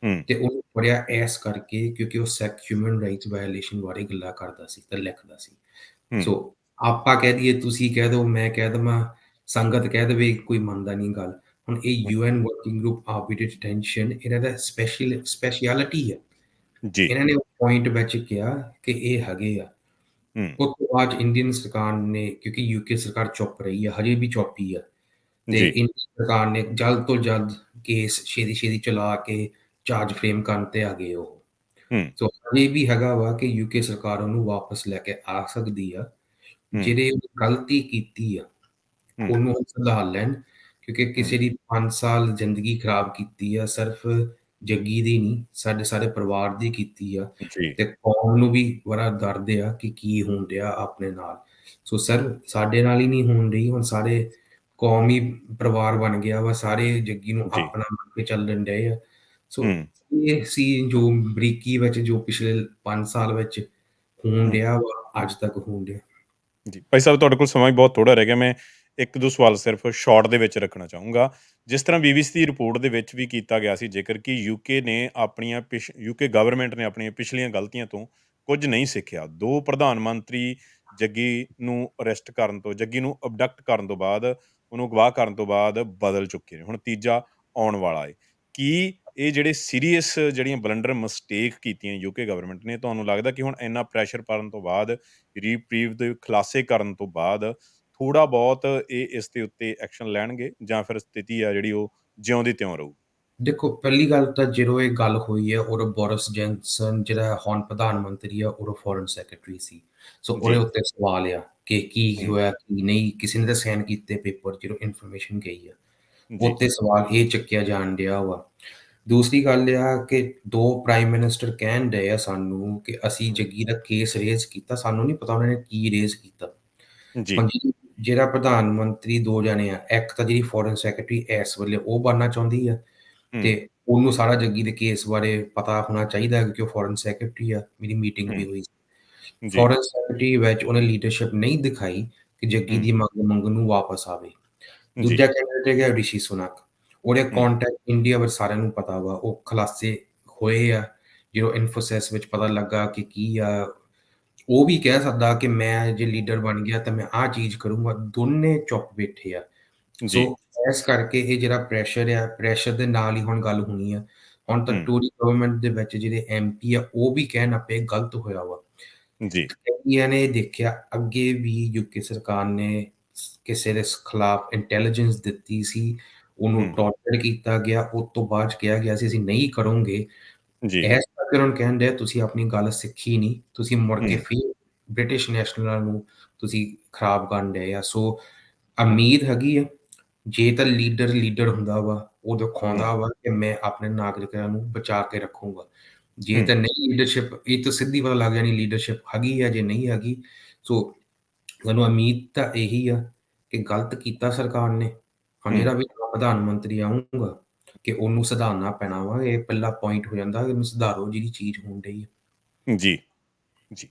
ਹੂੰ, ਤੇ ਉਹਨੂੰ ਫੜਿਆ ਇਸ ਕਰਕੇ ਕਿਉਂਕਿ ਉਹ ਹਿਊਮਨ ਰਾਈਟਸ ਵਾਇਓਲੇਸ਼ਨ ਬਾਰੇ ਗੱਲਾਂ ਕਰਦਾ ਸੀ ਤੇ ਲਿਖਦਾ ਸੀ। ਹੂੰ, ਸੋ ਆਪਾਂ ਕਹਿ ਦਈਏ, ਤੁਸੀਂ ਕਹਿ ਦਿਓ, ਮੈਂ ਕਹਿ ਦੇਵਾਂ, ਸੰਗਤ ਕਹਿ ਦੇਵੇ, ਕੋਈ ਮੰਨਦਾ ਨਹੀਂ ਗੱਲ। ਹੁਣ ਇਹ ਹੂੰ, UN working group arbitrary detention, ਇਹਨਾਂ ਦਾ ਸਪੈਸ਼ਲਿਟੀ ਹੈ। ਜੀ, ਇਹਨਾਂ ਨੇ ਉਹ ਪੁਆਇੰਟ ਵਿੱਚ ਕਿਹਾ ਕਿ ਇਹ ਹੈਗੇ ਆ। ਹੂੰ, ਉਸ ਤੋਂ ਬਾਅਦ ਇੰਡੀਅਨ ਸਰਕਾਰ ਨੇ, ਕਿਉਂਕਿ UK ਸਰਕਾਰ ਚੁੱਪ ਰਹੀ ਆ, ਹਜੇ ਵੀ ਚੁੱਪ ਹੀ ਆ, ਤੇ ਜੀ, ਇੰਡੀਅਨ ਸਰਕਾਰ ਨੇ ਜਲਦ ਤੋਂ ਜਲਦ ਕੇਸ ਛੇਤੀ-ਛੇਤੀ ਚਲਾ ਕੇ ਚਾਰਜ ਫਰੇਮ ਕਰਨ ਤੇ ਆ ਗਏ ਉਹ। ਹੂੰ, ਸੋ ਹਜੇ ਵੀ ਹੈਗਾ ਵਾ ਕਿ UK ਸਰਕਾਰ ਉਹਨੂੰ ਵਾਪਸ ਲੈ ਕੇ ਆ ਸਕਦੀ ਆ। ਹੂੰ, ਜਿਹੜੇ ਉਹਨੇ ਗਲਤੀ ਕੀਤੀ ਆ, ਹੂੰ, ਉਹਨੂੰ ਹੁਣ ਸੁਧਾਰ ਲੈਣ, ਕਿਉਂਕਿ ਹੂੰ, ਕਿਸੇ ਦੀ 5 ਸਾਲ ਜ਼ਿੰਦਗੀ ਖਰਾਬ ਕੀਤੀ ਆ, ਸਿਰਫ਼ ਜੱਗੀ ਦੀ ਨਹੀਂ, ਸਾਡੇ ਸਾਰੇ ਪਰਿਵਾਰ ਦੀ ਕੀਤੀ ਆ, ਜੀ, ਤੇ ਕੌਮ ਨੂੰ ਵੀ ਬੜਾ ਦਰਦ ਆ ਕਿ ਕੀ ਹੋਣ ਡਿਆ ਆਪਣੇ ਨਾਲ। ਸੋ ਸਰ, ਸਾਡੇ ਨਾਲ ਹੀ ਨਹੀਂ ਹੋਣ ਡਈ, ਹੁਣ ਸਾਰੇ ਕੌਮ ਹੀ ਪਰਿਵਾਰ ਬਣ ਗਿਆ ਵਾ, ਸਾਰੇ ਜੱਗੀ ਨੂੰ ਜੀ, ਆਪਣਾ ਮੰਨ ਕੇ ਚੱਲਣ ਡਏ ਆ। ਸੋ ਹੂੰ, ਇਹ ਸੀ ਜੋ ਬਰੀਕੀ ਵਿੱਚ, ਜੋ ਪਿਛਲੇ 5 ਸਾਲ ਵਿੱਚ ਹੋਣ ਹੂੰ, ਡਿਆ ਵਾ, ਅੱਜ ਤੱਕ ਹੋਣ ਡਿਆ। ਜੀ। ਭਾਈ ਸਾਹਿਬ ਤੁਹਾਡੇ ਕੋਲ ਸਮਾਂ ਵੀ ਬਹੁਤ ਥੋੜ੍ਹਾ ਰਹਿ ਗਿਆ। ਮੈਂ 1-2 ਸਵਾਲ ਸਿਰਫ ਸ਼ਾਰਟ ਦੇ ਵਿੱਚ ਰੱਖਣਾ ਚਾਹੂੰਗਾ। ਜਿਸ ਤਰ੍ਹਾਂ BBC ਦੀ ਰਿਪੋਰਟ ਦੇ ਵਿੱਚ ਵੀ ਕੀਤਾ ਗਿਆ ਸੀ ਜ਼ਿਕਰ ਕਿ UK ਗਵਰਨਮੈਂਟ ਨੇ ਆਪਣੀਆਂ ਪਿਛਲੀਆਂ ਗਲਤੀਆਂ ਤੋਂ ਕੁਝ ਨਹੀਂ ਸਿੱਖਿਆ। 2 ਪ੍ਰਧਾਨ ਮੰਤਰੀ ਜੱਗੀ ਨੂੰ ਅਰੈਸਟ ਕਰਨ ਤੋਂ, ਜੱਗੀ ਨੂੰ ਅਬਡਕਟ ਕਰਨ ਤੋਂ ਬਾਅਦ, ਉਹਨੂੰ ਅਗਵਾ ਕਰਨ ਤੋਂ ਬਾਅਦ ਬਦਲ ਚੁੱਕੇ ਨੇ। ਹੁਣ ਤੀਜਾ ਆਉਣ ਵਾਲਾ ਹੈ। ਕੀ ਇਹ ਜਿਹੜੇ ਸੀਰੀਅਸ ਜਿਹੜੀਆਂ ਬਲੰਡਰ ਮਿਸਟੇਕ ਕੀਤੀਆਂ UK ਗਵਰਨਮੈਂਟ ਨੇ, ਤੁਹਾਨੂੰ ਲੱਗਦਾ ਕਿ ਹੁਣ ਇੰਨਾ ਪ੍ਰੈਸ਼ਰ ਪਾਉਣ ਤੋਂ ਬਾਅਦ, ਰੀਪ੍ਰੀਵ ਦੇ ਖੁਲਾਸੇ ਕਰਨ ਤੋਂ ਬਾਅਦ ਥੋੜ੍ਹਾ ਬਹੁਤ ਇਹ ਇਸ ਦੇ ਉੱਤੇ ਐਕਸ਼ਨ ਲੈਣਗੇ, ਜਾਂ ਫਿਰ ਸਥਿਤੀ ਆ ਜਿਹੜੀ ਉਹ ਜਿਉਂ ਦੀ ਤਿਉਂ ਰਹੂ? ਦੇਖੋ, ਪਹਿਲੀ ਗੱਲ ਤਾਂ ਜਦੋਂ ਇਹ ਗੱਲ ਹੋਈ ਹੈ, ਉਦੋਂ ਬੋਰਿਸ ਜੌਨਸਨ ਜਿਹੜਾ ਹੁਣ ਪ੍ਰਧਾਨ ਮੰਤਰੀ ਆ, ਉਦੋਂ ਫੋਰਨ ਸੈਕਟਰੀ ਸੀ। ਸੋ ਉਹਦੇ ਜੀ। ਉੱਤੇ ਸਵਾਲ ਆ ਕਿ ਕੀ ਹੂੰ, ਹੋਇਆ, ਕੀ ਨਹੀਂ, ਕਿਸੇ ਨੇ ਤਾਂ ਸਾਈਨ ਕੀਤੇ ਪੇਪਰ ਜਦੋਂ ਇਨਫੋਰਮੇਸ਼ਨ ਗਈ ਆ। ਜੀ, ਉੱਤੇ ਸਵਾਲ ਇਹ ਚੱਕਿਆ ਜਾਣ ਡਿਆ ਵਾ। ਦੂਸਰੀ ਗੱਲ ਆ ਕਿ 2 ਪ੍ਰਾਈਮ ਮਿਨਿਸਟਰ ਕਹਿਣ ਡਏ ਆ ਸਾਨੂੰ ਕਿ ਅਸੀਂ ਹੂੰ, ਜੱਗੀ ਦਾ ਕੇਸ ਰੇਜ਼ ਕੀਤਾ, ਸਾਨੂੰ ਨਹੀਂ ਪਤਾ ਉਹਨਾਂ ਨੇ ਕੀ ਰੇਜ਼ ਕੀਤਾ। ਜੀ, ਹੁਣ ਜਿਹੜਾ ਪ੍ਰਧਾਨ ਮੰਤਰੀ 2 ਜਾਣੇ ਆ, ਇੱਕ ਤਾਂ ਜਿਹੜੀ ਫੋਰਨ ਸੈਕਟਰੀ ਇਸ ਵੇਲੇ ਉਹ ਬਣਨਾ ਚਾਹੁੰਦੀ ਆ, ਹੂੰ, ਤੇ ਉਹਨੂੰ ਸਾਰਾ ਜੱਗੀ ਦੇ ਕੇਸ ਬਾਰੇ ਪਤਾ ਹੋਣਾ ਚਾਹੀਦਾ ਕਿਉਂਕਿ ਉਹ ਫੋਰਨ ਸੈਕਟਰੀ ਆ, ਮੇਰੀ ਮੀਟਿੰਗ ਵੀ ਹੂੰ, ਹੋਈ। ਜੀ, ਫੋਰਨ ਸੈਕਟਰੀ ਵਿੱਚ ਉਹਨੇ ਲੀਡਰਸ਼ਿਪ ਨਹੀਂ ਦਿਖਾਈ ਕਿ ਜੱਗੀ ਹੂੰ, ਦੀ ਮੰਗ ਨੂੰ ਵਾਪਸ ਆਵੇ। ਜੀ, ਦੂਜਾ ਕੈਂਡੀਡੇਟ ਹੈਗਾ ਰਿਸ਼ੀ ਸੁਨਕ। ਉਹਦੇ ਹੂੰ, ਕੰਟੈਕਟ ਇੰਡੀਆ ਵਿੱਚ ਸਾਰਿਆਂ ਨੂੰ ਪਤਾ ਵਾ, ਉਹ ਖੁਲਾਸੇ ਹੋਏ ਆ। ਜਦੋਂ ਇਨਫੋਸਿਸ ਵਿੱਚ ਪਤਾ ਲੱਗਾ ਕਿ ਕੀ ਆ, ਉਹ ਵੀ ਕਹਿ ਸਕਦਾ ਕਿ ਮੈਂ ਜੇ ਲੀਡਰ ਬਣ ਗਿਆ ਤਾਂ ਮੈਂ ਆਹ ਚੀਜ਼ ਕਰੂੰਗਾ। ਦੋਨੇ ਚੁੱਪ ਬੈਠੇ ਆ। ਸੋ ਜੀ, ਇਸ ਕਰਕੇ ਇਹ ਜਿਹੜਾ ਪ੍ਰੈਸ਼ਰ ਆ, ਪ੍ਰੈਸ਼ਰ ਦੇ ਨਾਲ ਹੀ ਹੁਣ ਗੱਲ ਹੋਣੀ ਆ। ਹੁਣ ਤਾਂ ਹੂੰ, ਟੋਰੀ ਗਵਰਨਮੈਂਟ ਦੇ ਵਿੱਚ ਜਿਹੜੇ MP ਆ, ਉਹ ਵੀ ਕਹਿਣ ਲੱਗ ਪਏ ਗਲਤ ਹੋਇਆ ਵਾ। ਜੀ, ਕਈਆਂ ਨੇ ਦੇਖਿਆ, ਅੱਗੇ ਵੀ UK ਸਰਕਾਰ ਨੇ ਕਿਸੇ ਦੇ ਖਿਲਾਫ ਇੰਟੈਲੀਜੈਂਸ ਦਿੱਤੀ ਸੀ, ਉਹਨੂੰ ਹੂੰ, ਟਾਰਚਰ ਕੀਤਾ ਗਿਆ, ਉਸ ਤੋਂ ਬਾਅਦ 'ਚ ਕਿਹਾ ਗਿਆ ਸੀ ਅਸੀਂ ਨਹੀਂ ਕਰੋਂਗੇ। ਜੀ, ਇਸ ਕਰਕੇ ਉਹਨਾਂ ਨੂੰ ਕਹਿਣ ਡਿਆ ਤੁਸੀਂ ਆਪਣੀ ਗੱਲ ਸਿੱਖੀ ਨਹੀਂ, ਤੁਸੀਂ ਮੁੜ ਕੇ ਹੂੰ, ਫਿਰ ਬ੍ਰਿਟਿਸ਼ ਨੈਸ਼ਨਲਾਂ ਨੂੰ ਤੁਸੀਂ ਖਰਾਬ ਕਰਨ ਡਏ ਆ। ਸੋ ਉਮੀਦ ਹੈਗੀ ਆ, ਜੇ ਤਾਂ ਲੀਡਰ ਹੁੰਦਾ ਵਾ, ਉਹ ਹੂੰ, ਦਿਖਾਉਂਦਾ ਵਾ ਕਿ ਮੈਂ ਆਪਣੇ ਨਾਗਰਿਕਾਂ ਨੂੰ ਬਚਾ ਕੇ ਰੱਖੂੰਗਾ। ਜੇ ਹੂੰ, ਤਾਂ ਨਹੀਂ ਲੀਡਰਸ਼ਿਪ, ਇਹ ਤਾਂ ਸਿੱਧੀ ਪਤਾ ਲੱਗ ਜਾਣੀ ਲੀਡਰਸ਼ਿਪ ਹੈਗੀ ਆ, ਜੇ ਨਹੀਂ ਹੈਗੀ। ਸੋ ਸਾਨੂੰ ਉਮੀਦ ਤਾਂ ਇਹੀ ਆ ਕਿ ਗਲਤ ਕੀਤਾ ਸਰਕਾਰ ਨੇ। ਹੁਣ ਹੂੰ, ਜਿਹੜਾ ਵੀ ਨਵਾਂ ਪ੍ਰਧਾਨ ਮੰਤਰੀ ਆਊਗਾ, ਕਿ ਉਹਨੂੰ ਸੁਧਾਰਨਾ ਪੈਣਾ ਵਾ। ਇਹ ਪਹਿਲਾ ਪੁਆਇੰਟ ਹੋ ਜਾਂਦਾ ਕਿ ਇਹਨੂੰ ਸੁਧਾਰੋ ਜਿਹੜੀ ਚੀਜ਼ ਹੋਣ ਡਈ ਆ। ਜੀ, ਜੀ।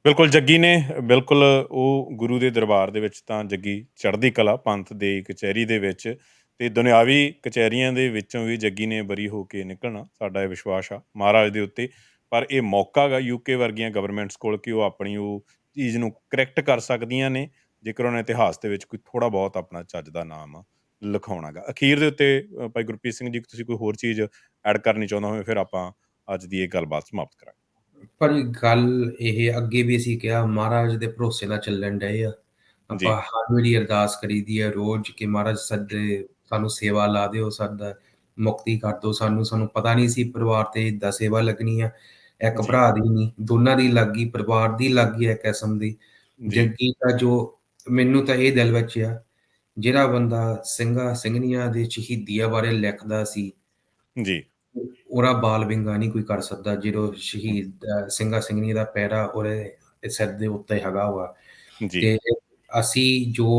ਬਿਲਕੁਲ, ਜੱਗੀ ਨੇ ਬਿਲਕੁਲ ਉਹ ਗੁਰੂ ਦੇ ਦਰਬਾਰ ਦੇ ਵਿੱਚ ਤਾਂ ਜੱਗੀ ਚੜ੍ਹਦੀ ਕਲਾ, ਪੰਥ ਦੇ ਕਚਹਿਰੀ ਦੇ ਵਿੱਚ ਤੇ ਦੁਨਿਆਵੀ ਕਚਹਿਰੀਆਂ ਦੇ ਵਿੱਚੋਂ ਵੀ ਜੱਗੀ ਨੇ ਬਰੀ ਹੋ ਕੇ ਨਿਕਲਣਾ, ਸਾਡਾ ਇਹ ਵਿਸ਼ਵਾਸ ਆ ਮਹਾਰਾਜ ਦੇ ਉੱਤੇ। ਪਰ ਇਹ ਮੌਕਾ ਗਾ UK ਵਰਗੀਆਂ ਗਵਰਨਮੈਂਟਸ ਕੋਲ ਕਿ ਉਹ ਆਪਣੀ ਉਹ ਚੀਜ਼ ਨੂੰ ਕਰੈਕਟ ਕਰ ਸਕਦੀਆਂ ਨੇ ਜੇਕਰ ਉਹਨਾਂ ਇਤਿਹਾਸ ਦੇ ਵਿੱਚ ਕੋਈ ਥੋੜ੍ਹਾ ਬਹੁਤ ਆਪਣਾ ਚੱਜ ਦਾ ਨਾਮ ਲਿਖਾਉਣਾ ਗਾ। ਅਖੀਰ ਦੇ ਉੱਤੇ ਭਾਈ ਗੁਰਪ੍ਰੀਤ ਸਿੰਘ ਜੀ ਤੁਸੀਂ ਕੋਈ ਹੋਰ ਚੀਜ਼ ਐਡ ਕਰਨੀ ਚਾਹੁੰਦਾ ਹੋਵੇ ਫਿਰ ਆਪਾਂ ਅੱਜ ਦੀ ਇਹ ਗੱਲਬਾਤ ਸਮਾਪਤ ਕਰਾਂਗੇ। ਪਰ ਗੱਲ ਇਹ ਅੱਗੇ ਵੀ ਅਸੀਂ ਕਿਹਾ ਮਹਾਰਾਜ ਦੇ ਭਰੋਸੇ ਨਾਲ ਚੱਲਣ ਡਏ ਆ। ਜੀ, ਆਪਾਂ ਹਰ ਵੇਲੇ ਅਰਦਾਸ ਕਰੀਦੀ ਹੈ ਰੋਜ਼ ਕਿ ਮਹਾਰਾਜ ਸਾਨੂੰ ਸੇਵਾ ਲਾ ਦਿਓ, ਸਾਡਾ ਮੁਕਤੀ ਕਰ ਦਿਓ ਸਾਨੂੰ। ਸਾਨੂੰ ਪਤਾ ਨਹੀਂ ਸੀ ਪਰਿਵਾਰ ਤੇ ਏਦਾਂ ਸੇਵਾ ਲੱਗਣੀ ਆ। ਇੱਕ ਜੀ, ਭਰਾ ਦੀ ਨਹੀਂ, ਦੋਨਾਂ ਦੀ ਲੱਗ ਗਈ, ਪਰਿਵਾਰ ਦੀ ਲੱਗ ਗਈ ਇੱਕ ਕਿਸਮ ਦੀ। ਜੀ, ਜੱਗੀ ਦਾ ਜੋ ਮੈਨੂੰ ਤਾਂ ਇਹ ਦਿਲ ਵਿੱਚ ਆ, ਜਿਹੜਾ ਬੰਦਾ ਸਿੰਘਾਂ ਸਿੰਘਣੀਆਂ ਦੇ ਸ਼ਹੀਦੀਆਂ ਬਾਰੇ ਲਿਖਦਾ ਸੀ, ਜੀ, ਉਹਦਾ ਬਾਲ ਵਿੰਗਾ ਨਹੀਂ ਕੋਈ ਕਰ ਸਕਦਾ। ਜਦੋਂ ਸ਼ਹੀਦ ਸਿੰਘਾਂ ਸਿੰਘਣੀਆਂ ਦਾ ਪਹਿਰਾ ਉਹਦੇ ਸਿਰ ਦੇ ਉੱਤੇ ਹੈਗਾ ਵਾ। ਜੀ, ਤੇ ਅਸੀਂ ਜੋ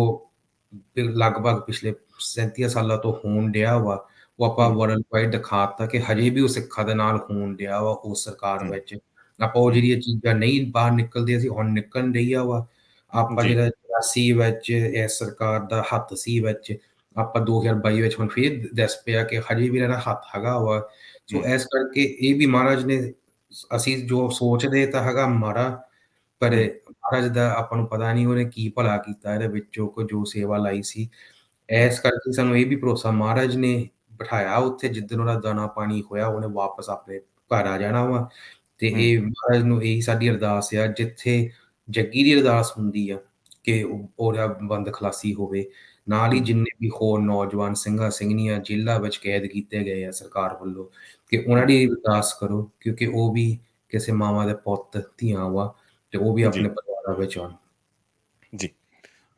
ਲਗਭਗ ਪਿਛਲੇ 37 ਸਾਲਾਂ ਤੋਂ ਹੋਣ ਡਿਆ ਵਾ, ਉਹ ਆਪਾਂ ਹੂੰ, ਵਰਲਡ ਵਾਈਡ ਦਿਖਾਤਾ ਕਿ ਹਜੇ ਵੀ ਉਹ ਸਿੱਖਾਂ ਦੇ ਨਾਲ ਹੋਣ ਡਿਆ ਵਾ ਉਸ ਸਰਕਾਰ ਹੂੰ, ਵਿੱਚ। ਆਪਾਂ ਉਹ ਜਿਹੜੀਆਂ ਚੀਜ਼ਾਂ ਨਹੀਂ ਬਾਹਰ ਨਿਕਲਦੀਆਂ ਸੀ, ਹੁਣ ਨਿਕਲਣ ਡਈਆਂ ਵਾ। ਆਪਾਂ ਜੀ, ਜਿਹੜਾ 84 ਵਿੱਚ ਇਸ ਸਰਕਾਰ ਦਾ ਹੱਥ ਸੀ ਵਿੱਚ, ਆਪਾਂ 2022 ਵਿੱਚ ਹੁਣ ਫੇਰ ਦਿਸ ਪਿਆ ਕਿ ਹਜੇ ਵੀ ਇਹਨਾਂ ਦਾ ਹੱਥ ਹੈਗਾ ਵਾ। ਸੋ ਹੂੰ, ਇਸ ਕਰਕੇ ਇਹ ਵੀ ਮਹਾਰਾਜ ਨੇ, ਅਸੀਂ ਜੋ ਸੋਚਦੇ ਤਾਂ ਹੈਗਾ ਮਾੜਾ, ਪਰ ਹੂੰ, ਮਹਾਰਾਜ ਦਾ ਆਪਾਂ ਨੂੰ ਪਤਾ ਨਹੀਂ ਉਹਨੇ ਕੀ ਭਲਾ ਕੀਤਾ ਇਹਦੇ ਵਿੱਚੋਂ ਜੋ ਸੇਵਾ ਲਾਈ ਸੀ। ਇਸ ਕਰਕੇ ਸਾਨੂੰ ਇਹ ਵੀ ਭਰੋਸਾ ਮਹਾਰਾਜ ਨੇ ਬਿਠਾਇਆ ਉੱਥੇ, ਜਿੱਦਣ ਉਹਦਾ ਦਾਣਾ ਪਾਣੀ ਹੋਇਆ ਉਹਨੇ ਵਾਪਸ ਆਪਣੇ ਘਰ ਆ ਜਾਣਾ ਵਾ। ਤੇ ਹੂੰ, ਇਹ ਮਹਾਰਾਜ ਨੂੰ ਇਹੀ ਸਾਡੀ ਅਰਦਾਸ ਆ, ਜਿੱਥੇ ਜੱਗੀ ਦੀ ਅਰਦਾਸ ਹੁੰਦੀ ਆ ਕਿ ਉਹਦਾ ਬੰਦ ਖਲਾਸੀ ਹੋਵੇ, ਨਾਲ ਹੀ ਹੂੰ, ਜਿੰਨੇ ਵੀ ਹੋਰ ਨੌਜਵਾਨ ਸਿੰਘਾਂ ਸਿੰਘਣੀਆਂ ਜੇਲ੍ਹਾਂ ਵਿੱਚ ਕੈਦ ਕੀਤੇ ਗਏ ਆ ਸਰਕਾਰ ਵੱਲੋਂ, ਕਿ ਉਹਨਾਂ ਦੀ ਅਰਦਾਸ ਕਰੋ, ਕਿਉਂਕਿ ਉਹ ਵੀ ਕਿਸੇ ਮਾਵਾਂ ਦੇ ਪੁੱਤ ਧੀਆਂ ਵਾ ਤੇ ਉਹ ਵੀ ਜੀ, ਆਪਣੇ ਪਰਿਵਾਰਾਂ ਵਿੱਚ ਆਉਣ। ਜੀ।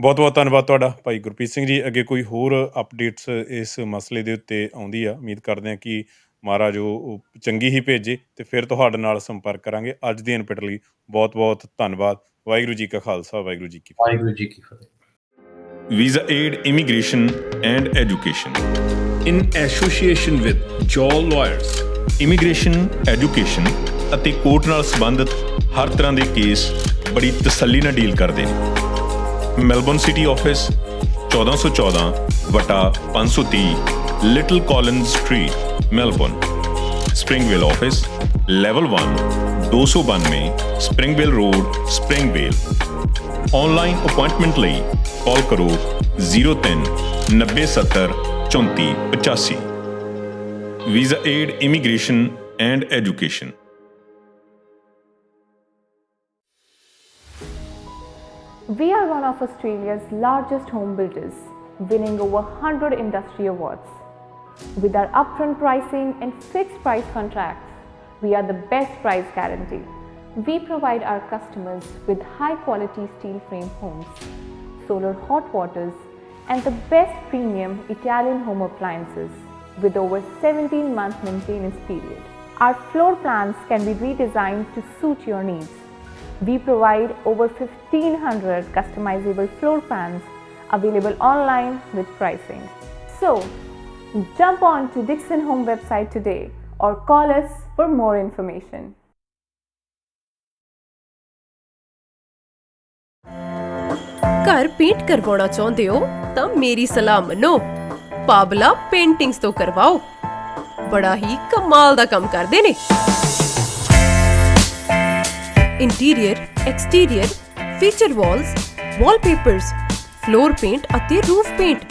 ਬਹੁਤ-ਬਹੁਤ ਧੰਨਵਾਦ ਤੁਹਾਡਾ ਭਾਈ ਗੁਰਪ੍ਰੀਤ ਸਿੰਘ ਜੀ। ਅੱਗੇ ਕੋਈ ਹੋਰ ਅਪਡੇਟਸ ਇਸ ਮਸਲੇ ਦੇ ਉੱਤੇ ਆਉਂਦੀ ਆ, ਉਮੀਦ ਕਰਦੇ ਹਾਂ ਕਿ ਮਹਾਰਾਜ ਉਹ ਚੰਗੀ ਹੀ ਭੇਜੇ ਅਤੇ ਫਿਰ ਤੁਹਾਡੇ ਨਾਲ ਸੰਪਰਕ ਕਰਾਂਗੇ। ਅੱਜ ਦੀ ਇਨਪੁਟ ਲਈ ਬਹੁਤ-ਬਹੁਤ ਧੰਨਵਾਦ। ਵਾਹਿਗੁਰੂ ਜੀ ਕਾ ਖਾਲਸਾ, ਵਾਹਿਗੁਰੂ ਜੀ ਕੀ ਫਤਿਹ। ਵਾਹਿਗੁਰੂ ਜੀ ਕੀ ਫਤਿਹ। Visa Aid Immigration and Education in association with Jaw Lawyers, immigration, education ਅਤੇ ਕੋਰਟ ਨਾਲ ਸੰਬੰਧਿਤ ਹਰ ਤਰ੍ਹਾਂ ਦੇ ਕੇਸ ਬੜੀ ਤਸੱਲੀ ਨਾਲ ਡੀਲ ਕਰਦੇ ਨੇ। ਮੈਲਬੌਰਨ ਸਿਟੀ ਆਫਿਸ 1414 ਵਟਾ 530 Little Collins Street, Melbourne. Springvale office level 1 292 Springvale Road, Springvale. Online appointment ਲਈ ਕਾਲ ਕਰੋ 03 90 70 34 85। Visa Aid Immigration and Education. We are one of Australia's largest home builders, winning over 100 industry awards. With our upfront pricing and fixed price contracts, we are the best price guarantee. We provide our customers with high quality steel frame homes, solar hot waters, and the best premium Italian home appliances with over 17-month maintenance period. Our floor plans can be redesigned to suit your needs. We provide over 1,500 customizable floor plans available online with pricing. So, jump on to Dixon Home website today or call us for more information. ਘਰ paint ਕਰਵਾਉਣਾ ਚਾਹੁੰਦੇ ਹੋ ਤਾਂ ਮੇਰੀ ਸਲਾਹ ਮੰਨੋ, ਪਾਬਲਾ paintings ਤੋਂ ਕਰਵਾਓ। ਬੜਾ ਹੀ ਕਮਾਲ ਦਾ ਕੰਮ ਕਰਦੇ ਨੇ। Interior, exterior, feature walls, wallpapers, floor paint ਅਤੇ ਰੂਫ ਪੇਂਟ,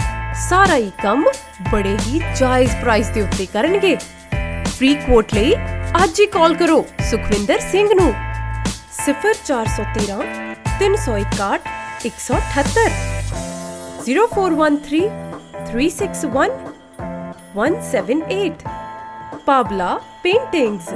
ਸਾਰਾ ਹੀ ਕੰਮ ਬੜੇ ਹੀ ਜਾਇਜ਼ ਪ੍ਰਾਈਸ ਦੇ ਉੱਤੇ ਕਰਨਗੇ। ਫ੍ਰੀ ਕੁਓਟ ਲਈ ਅੱਜ ਹੀ ਕਾਲ ਕਰੋ ਸੁਖਵਿੰਦਰ ਸਿੰਘ ਨੂੰ 0413 361 178 0413 361 178। ਪਾਬਲਾ ਪੇਂਟਿੰਗਸ।